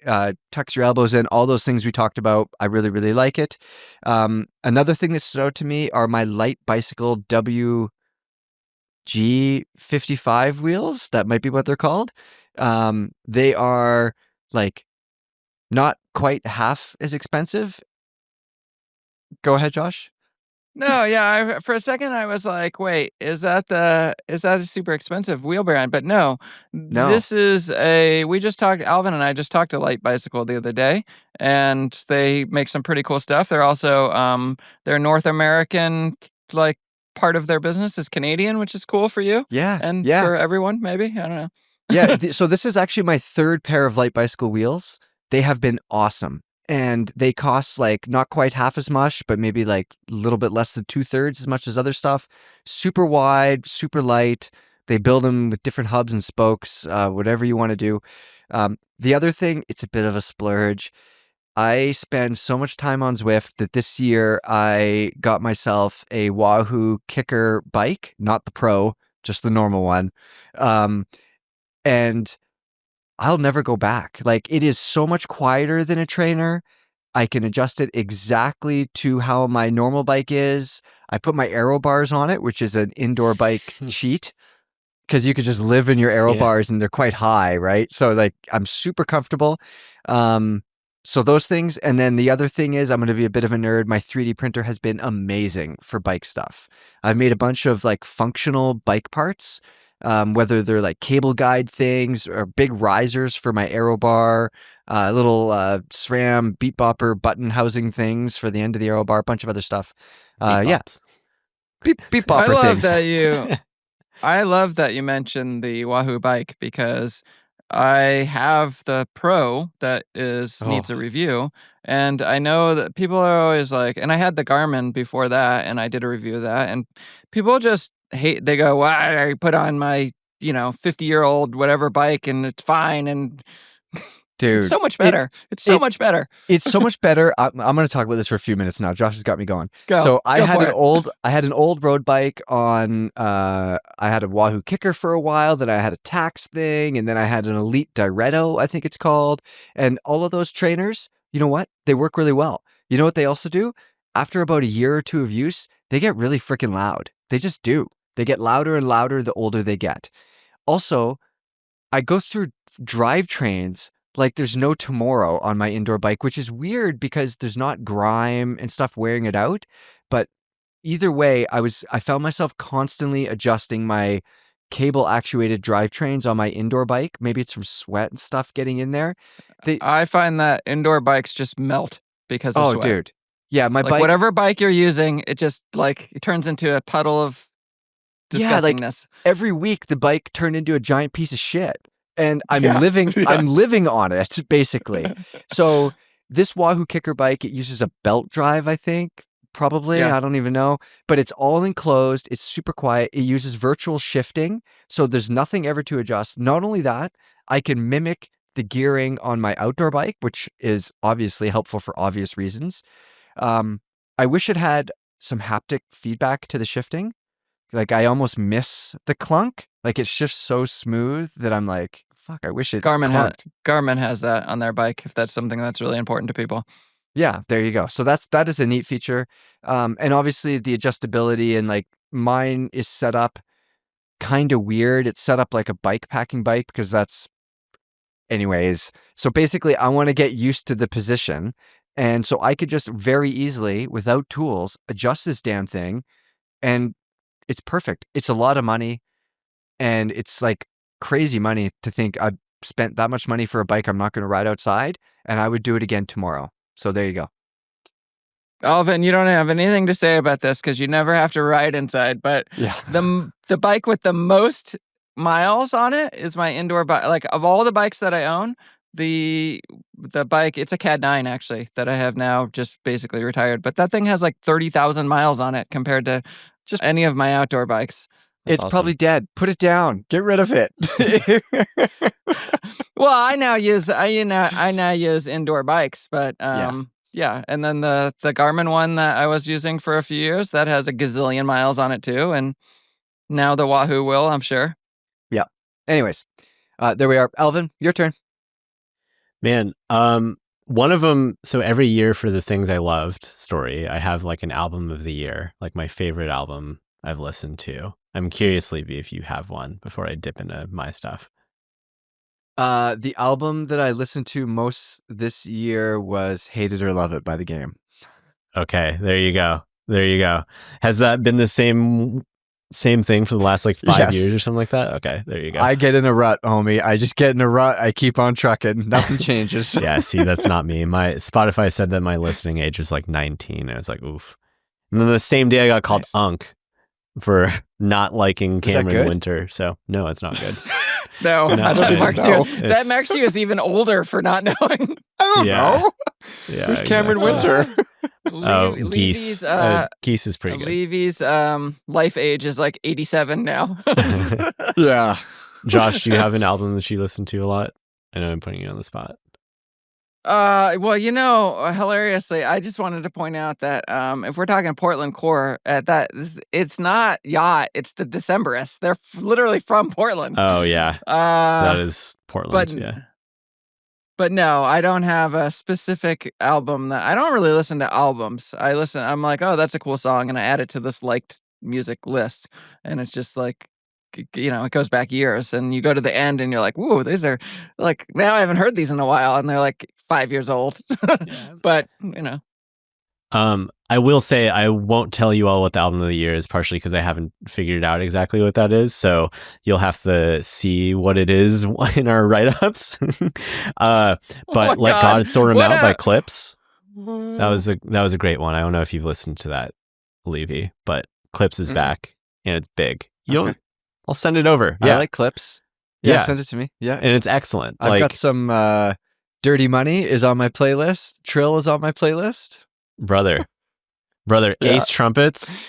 tucks your elbows in, all those things we talked about. I really, really like it. Another thing that stood out to me are my light bicycle WG55 wheels. That might be what they're called. They are like not quite half as expensive. Go ahead, Josh. No, yeah. For a second, I was like, "Wait, is that a super expensive wheel brand?" But no, this is we just talked. Alvin and I just talked to Light Bicycle the other day, and they make some pretty cool stuff. They're also they're North American, like part of their business is Canadian, which is cool for you. Yeah, and for everyone, maybe I don't know. Yeah, so this is actually my third pair of Light Bicycle wheels. They have been awesome. And they cost like not quite half as much, but maybe like a little bit less than 2/3 as much as other stuff. Super wide, super light. They build them with different hubs and spokes, whatever you want to do. The other thing, it's a bit of a splurge. I spend so much time on Zwift that this year I got myself a Wahoo Kicker bike, not the Pro, just the normal one. And I'll never go back. Like, it is so much quieter than a trainer. I can adjust it exactly to how my normal bike is. I put my aero bars on it, which is an indoor bike cheat, because you could just live in your aero bars and they're quite high, right? So like, I'm super comfortable. So those things. And then the other thing is, I'm going to be a bit of a nerd. My 3D printer has been amazing for bike stuff. I've made a bunch of like functional bike parts. Whether they're like cable guide things or big risers for my aero bar, little SRAM beat bopper button housing things for the end of the aero bar, a bunch of other stuff. Beat bopper things. I love that you mentioned the Wahoo bike, because I have the Pro that needs a review, and I know that people are always like, and I had the Garmin before that, and I did a review of that, and people just hate. They go, "Why I put on my 50-year-old whatever bike and it's fine," and dude, it's so much better. It's so much better. It's so much better. I'm going to talk about this for a few minutes now. Josh has got me going. I had an old road bike on. I had a Wahoo Kicker for a while. Then I had a Tax thing, and then I had an Elite Diretto, I think it's called. And all of those trainers, you know what? They work really well. You know what they also do? After about a year or two of use, they get really freaking loud. They just do. They get louder and louder the older they get. Also, I go through drivetrains like there's no tomorrow on my indoor bike, which is weird because there's not grime and stuff wearing it out. But either way, I found myself constantly adjusting my cable actuated drivetrains on my indoor bike. Maybe it's from sweat and stuff getting in there. I find that indoor bikes just melt because of Oh, sweat. dude. Yeah, my Like bike. whatever bike you're using, it just like it turns into a puddle of Yeah, like disgustingness. every week the bike turned into a giant piece of shit. And I'm Yeah, living yeah. I'm living on it, basically. So this Wahoo Kicker bike, it uses a belt drive, I think. Probably. Yeah. I don't even know. But it's all enclosed. It's super quiet. It uses virtual shifting. So there's nothing ever to adjust. Not only that, I can mimic the gearing on my outdoor bike, which is obviously helpful for obvious reasons. I wish it had some haptic feedback to the shifting. Like I almost miss the clunk. Like it shifts so smooth that I'm like, fuck, I wish it clunked. Garmin has that on their bike if that's something that's really important to people. Yeah, there you go. So that is a neat feature. And obviously the adjustability, and like mine is set up kind of weird. It's set up like a bike packing bike because that's anyways. So basically I want to get used to the position. And so I could just very easily, without tools, adjust this damn thing. And it's perfect. It's a lot of money. And it's like crazy money to think I spent that much money for a bike I'm not going to ride outside. And I would do it again tomorrow. So there you go. Alvin, you don't have anything to say about this because you never have to ride inside. But Yeah. the bike with the most miles on it is my indoor bike. Like of all the bikes that I own, the bike, it's a CAD 9 actually that I have now, just basically retired. But that thing has like 30,000 miles on it compared to just any of my outdoor bikes. That's it's awesome. Probably dead. Put it down. Get rid of it. Well, I now use indoor bikes, but yeah. And then the Garmin one that I was using for a few years, that has a gazillion miles on it too, and now the Wahoo will, I'm sure. Yeah. Anyways, there we are. Alvin, your turn. Man, one of them, so every year for the things I loved story, I have like an album of the year, like my favorite album I've listened to. I'm curious, Levy, if you have one before I dip into my stuff. The album that I listened to most this year was Hate It or Love It by The Game. Okay, there you go. There you go. Has that been the same thing for the last like 5 years or something like that? Okay, there you go. I get in a rut, homie. I just get in a rut. I keep on trucking. Nothing changes. Yeah, see, that's not me. My Spotify said that my listening age was like 19. And I was like, oof. And then the same day I got called Unk for not liking Cameron Winter. So no, it's not good. No, that marks you as even older for not knowing. I don't know. Yeah, who's Cameron Winter? Geese. Geese is pretty good. Levy's life age is like 87 now. Yeah. Josh, do you have an album that you listen to a lot? I know I'm putting you on the spot. Well, hilariously, I just wanted to point out that if we're talking Portland core, it's not Yacht, it's the Decemberists. They're literally from Portland. Oh yeah, that is Portland. But no, I don't have a specific album I don't really listen to albums. I'm like, oh, that's a cool song, and I add it to this liked music list, and it's just like, it goes back years, and you go to the end and you're like, whoa, these are like, now I haven't heard these in a while, and they're like 5 years old. Yeah. But I will say I won't tell you all what the album of the year is, partially because I haven't figured out exactly what that is. So you'll have to see what it is in our write-ups. But Let God Sort 'Em Out by Clips. That was a great one. I don't know if you've listened to that, Levy, but Clips is back and it's big. I'll send it over. Yeah. I like Clips. Yeah, send it to me. Yeah. And it's excellent. I've got some Dirty Money is on my playlist. Trill is on my playlist. Brother, Ace trumpets,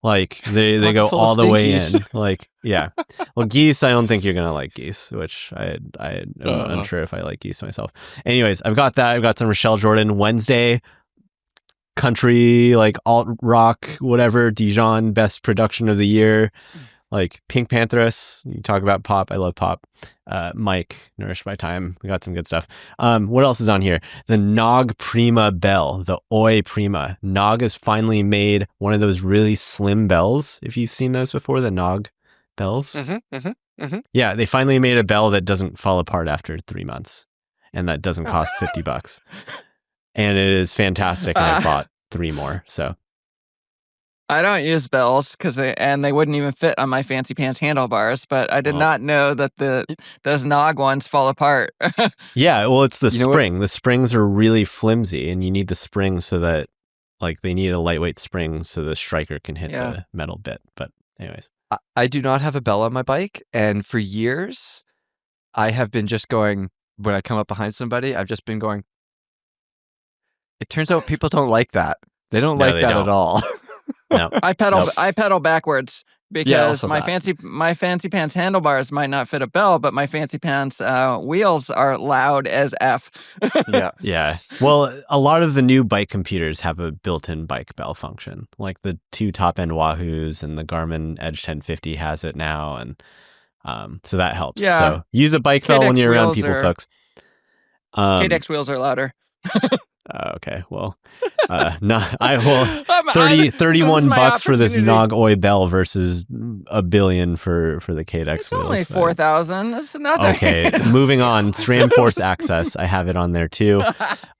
like they go all the way in. Like, yeah. Well, Geese, I don't think you're gonna like Geese, which I am unsure if I like Geese myself. Anyways, I've got that. I've got some Rochelle Jordan, Wednesday, country, like alt rock, whatever. Dijon, best production of the year. Like Pink Pantheress, you talk about pop. I love pop. Mike, Nourished by Time. We got some good stuff. What else is on here? The Nog Prima bell, the Oi Prima. Nog has finally made one of those really slim bells. If you've seen those before, the Nog bells. Yeah, they finally made a bell that doesn't fall apart after 3 months, and that doesn't cost $50. And it is fantastic. And I bought 3 more. So. I don't use bells because they wouldn't even fit on my fancy pants handlebars. But I did not know that those Nog ones fall apart. Yeah, well, it's the You know what? spring. The springs are really flimsy, and you need the spring so that, like, they need a lightweight spring so the striker can hit the metal bit. But anyways, I do not have a bell on my bike, and for years, I have been just going, when I come up behind somebody, I've just been going. It turns out people don't like that. They don't like that at all. No, I pedal backwards because also my that. fancy pants handlebars might not fit a bell, but my fancy pants wheels are loud as F. Yeah. Yeah. Well, a lot of the new bike computers have a built-in bike bell function. Like the 2 top-end Wahoos and the Garmin Edge 1050 has it now, and so that helps. Yeah. So use a bike bell when you're around people, folks. KDX wheels are louder. Okay, well, no, I will 31 bucks for this Nog Oi bell versus $1 billion for the KDX wheels. It's only 4,000. That's nothing. Okay, moving on. SRAM Force Access, I have it on there too.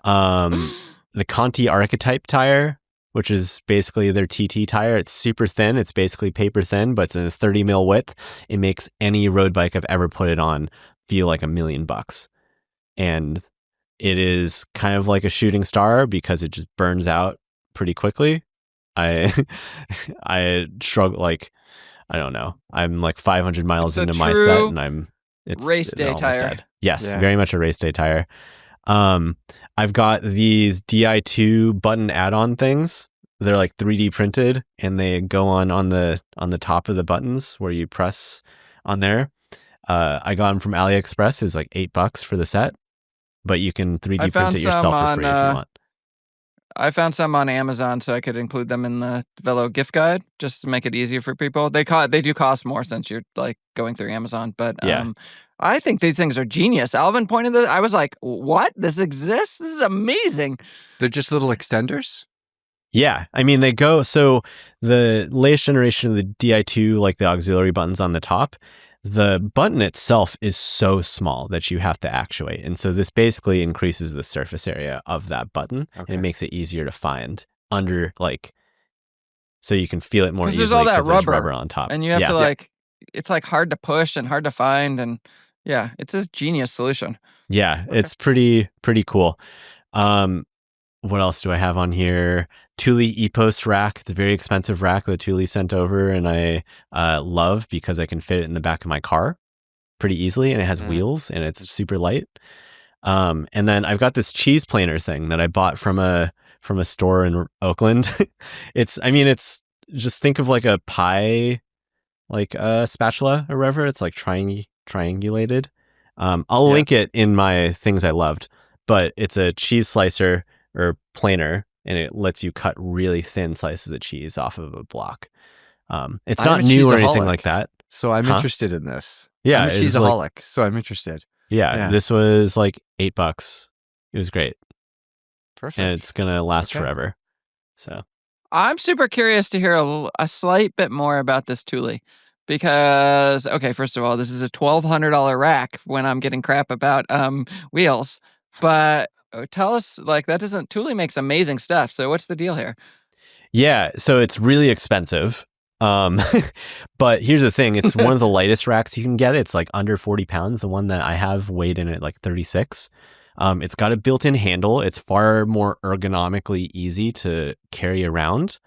The Conti Archetype tire, which is basically their TT tire. It's super thin. It's basically paper thin, but it's in a 30 mil width. It makes any road bike I've ever put it on feel like $1 million. And it is kind of like a shooting star because it just burns out pretty quickly. I struggle, like, I don't know. I'm like 500 miles into my set, and it's race day tire. Dead. Yes, very much a race day tire. I've got these Di2 button add-on things. They're like 3D printed, and they go on the top of the buttons where you press on there. I got them from AliExpress. It was like $8 for the set. But you can 3D print it yourself for free if you want. I found some on Amazon, so I could include them in the Velo gift guide just to make it easier for people. They do cost more since you're like going through Amazon, but I think these things are genius. Alvin pointed that. I was like, "What? This exists? This is amazing." They're just little extenders? Yeah, I mean they go. So the latest generation of the Di2, like the auxiliary buttons on the top, the button itself is so small that you have to actuate. And so this basically increases the surface area of that button. Okay. And it makes it easier to find under, like, so you can feel it more easily. There's all that rubber on top. And you have to like, it's like hard to push and hard to find. And yeah, it's a genius solution. Yeah, it's pretty cool. What else do I have on here? Thule E-Post rack. It's a very expensive rack that Thule sent over, and I love because I can fit it in the back of my car pretty easily, and it has wheels, and it's super light. And then I've got this cheese planer thing that I bought from a store in Oakland. It's just think of like a pie, like a spatula or whatever. It's like triangulated. I'll link it in my things I loved, but it's a cheese slicer or planer, and it lets you cut really thin slices of cheese off of a block. It's not new or anything like that. So I'm interested in this. Yeah. I'm a cheeseaholic, so I'm interested. Yeah, this was like $8. It was great. Perfect. And it's going to last forever. So I'm super curious to hear a slight bit more about this Thule. Because, okay, first of all, this is a $1,200 rack when I'm getting crap about wheels. But tell us, like, Thule makes amazing stuff. So what's the deal here? Yeah, so it's really expensive. But here's the thing. It's one of the lightest racks you can get. It's like under 40 pounds. The one that I have weighed in at like 36. It's got a built-in handle. It's far more ergonomically easy to carry around.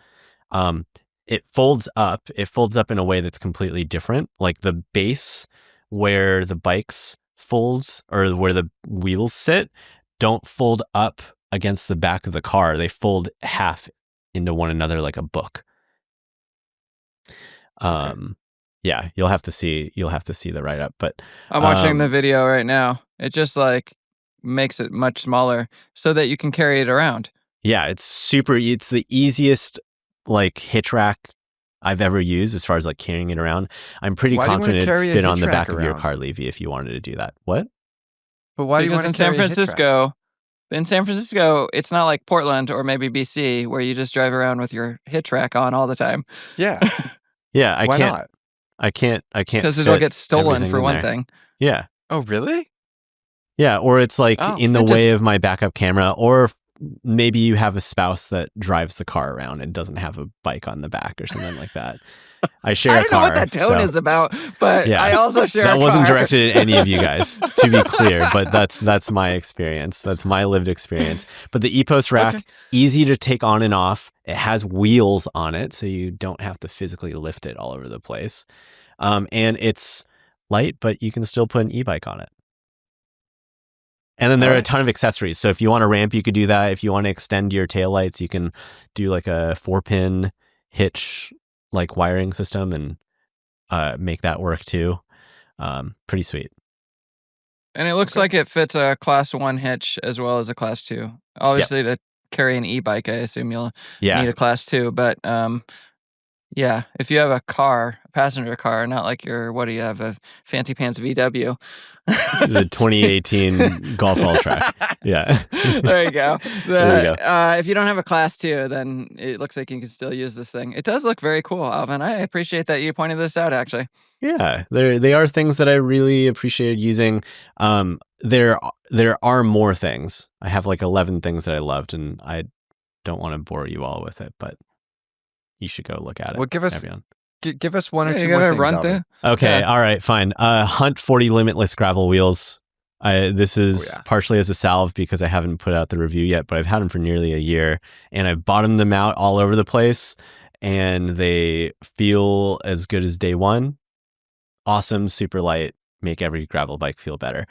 It folds up. It folds up in a way that's completely different. Like the base where the bikes folds or where the wheels sit don't fold up against the back of the car. They fold half into one another like a book. Yeah, you'll have to see the write-up, but I'm watching the video right now. It just like makes it much smaller so that you can carry it around. Yeah, it's the easiest like hitch rack I've ever used as far as like carrying it around. I'm pretty confident it'd fit on the back of your car, Levy, if you wanted to do that. What? But why do you want to carry a hitch rack? In San Francisco, it's not like Portland or maybe BC where you just drive around with your hitch rack on all the time. Yeah. Yeah, Why not? I can't because it'll get stolen for one thing. Yeah. Oh, really? Yeah, or it's like in the way of my backup camera, or maybe you have a spouse that drives the car around and doesn't have a bike on the back or something like that. I share I a don't car. know what that tone is about, but Yeah. I also share a car. That wasn't directed at any of you guys, to be clear, but that's my experience. That's my lived experience. But the EPOS rack, easy to take on and off. It has wheels on it, so you don't have to physically lift it all over the place. And it's light, but you can still put an e-bike on it. And then there are a ton of accessories. So if you want a ramp, you could do that. If you want to extend your taillights, you can do like a 4-pin hitch like wiring system and make that work too. Pretty sweet. And it looks like it fits a class 1 hitch as well as a class 2. Obviously, to carry an e-bike, I assume you'll need a class 2. But yeah, if you have a car, a passenger car, not like what do you have, a fancy pants VW. The 2018 Golf All Track. Yeah. There you go. There you go. If you don't have a class 2, then it looks like you can still use this thing. It does look very cool, Alvin. I appreciate that you pointed this out, actually. Yeah, they are things that I really appreciated using. There are more things. I have like 11 things that I loved, and I don't want to bore you all with it, but you should go look at it. Well, give us one or two more things, Alvin. Okay, all right, fine. Hunt 40 limitless gravel wheels. This is partially as a salve because I haven't put out the review yet, but I've had them for nearly a year, and I've bottomed them out all over the place, and they feel as good as day one. Awesome, super light, make every gravel bike feel better.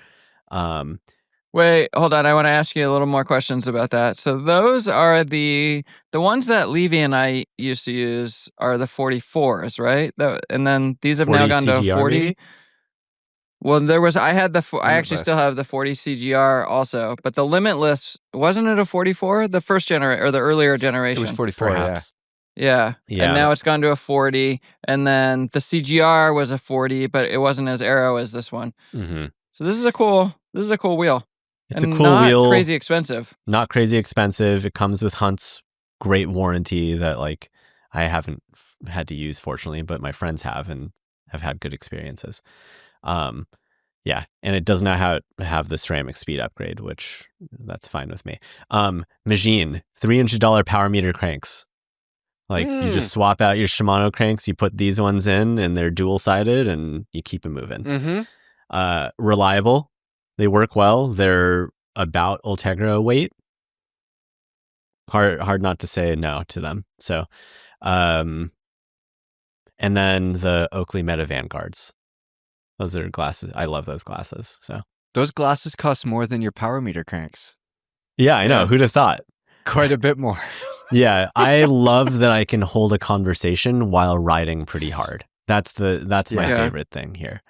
Wait, hold on. I want to ask you a little more questions about that. So those are the ones that Levy and I used to use are the 44s, right? And then these have now gone to CGR 40. maybe? Well, I actually still have the 40 CGR also, but the Limitless, wasn't it a 44? The first generation or the earlier generation? It was 44, Perhaps. Yeah. Yeah. And now it's gone to a 40. And then the CGR was a 40, but it wasn't as aero as this one. Mm-hmm. So this is a cool wheel. It's and a cool not wheel. Crazy expensive. Not crazy expensive. It comes with Hunt's great warranty that like I haven't had to use, fortunately, but my friends have and have had good experiences. Yeah, and it does not have the ceramic speed upgrade, which that's fine with me. Magine, $300 power meter cranks. Like you just swap out your Shimano cranks, you put these ones in, and they're dual sided, and you keep them moving. Mm-hmm. Reliable, they work well. They're about Ultegra weight. Hard not to say no to them. So, and then the Oakley Meta Vanguards. Those are glasses. I love those glasses. So those glasses cost more than your power meter cranks. Yeah, I know. Yeah. Who'd have thought? Quite a bit more. Yeah, I love that I can hold a conversation while riding pretty hard. That's my favorite thing here.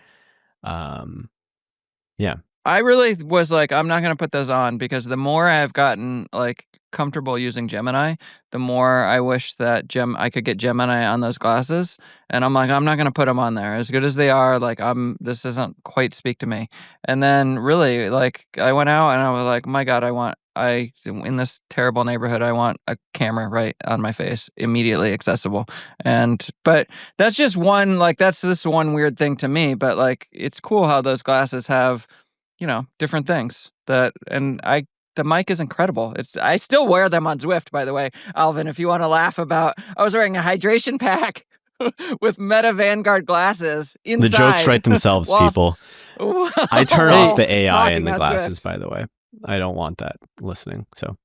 Yeah. I really was like, I'm not going to put those on because the more I've gotten like comfortable using Gemini, the more I wish that I could get Gemini on those glasses. And I'm like, I'm not going to put them on there. As good as they are, like this doesn't quite speak to me. And then really, like I went out and I was like, my God, in this terrible neighborhood, I want a camera right on my face, immediately accessible. But that's just this one weird thing to me. But like, it's cool how those glasses have, different things the mic is incredible. I still wear them on Zwift, by the way, Alvin, if you want to laugh about, I was wearing a hydration pack with Meta Vanguard glasses inside. The jokes write themselves, people. I turn off the AI in the glasses, Zwift. By the way. I don't want that listening. So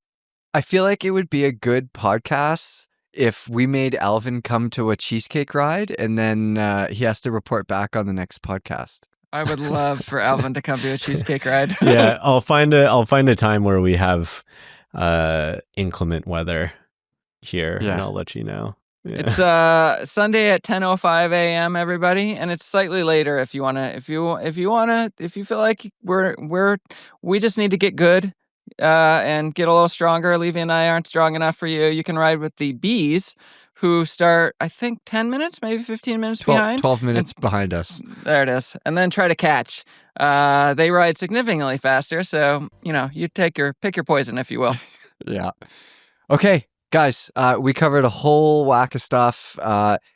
I feel like it would be a good podcast if we made Alvin come to a cheesecake ride and then he has to report back on the next podcast. I would love for Alvin to come to a cheesecake ride. Yeah, I'll find a time where we have inclement weather here, and I'll let you know. Yeah. It's Sunday at 10:05 a.m. everybody, and it's slightly later if you feel like we just need to get good and get a little stronger. Levy and I aren't strong enough for you. You can ride with the Bees, who start, I think, 10 minutes, maybe 15 minutes behind. 12 minutes behind us. There it is. And then try to catch. They ride significantly faster, so, you pick your poison, if you will. Yeah. Okay, guys, we covered a whole whack of stuff.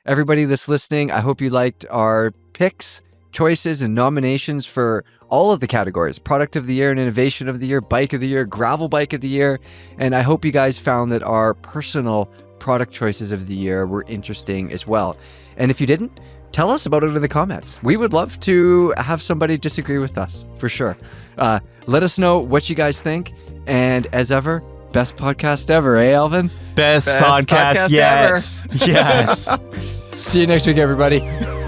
Everybody that's listening, I hope you liked our picks. choices and nominations for all of the categories: product of the year and innovation of the year, bike of the year, gravel bike of the year. And I hope you guys found that our personal product choices of the year were interesting as well. And if you didn't, tell us about it in the comments. We would love to have somebody disagree with us, for sure. Let us know what you guys think. And as ever, best podcast ever, eh, Alvin? Best podcast yet. ever. Yes. See you next week, everybody.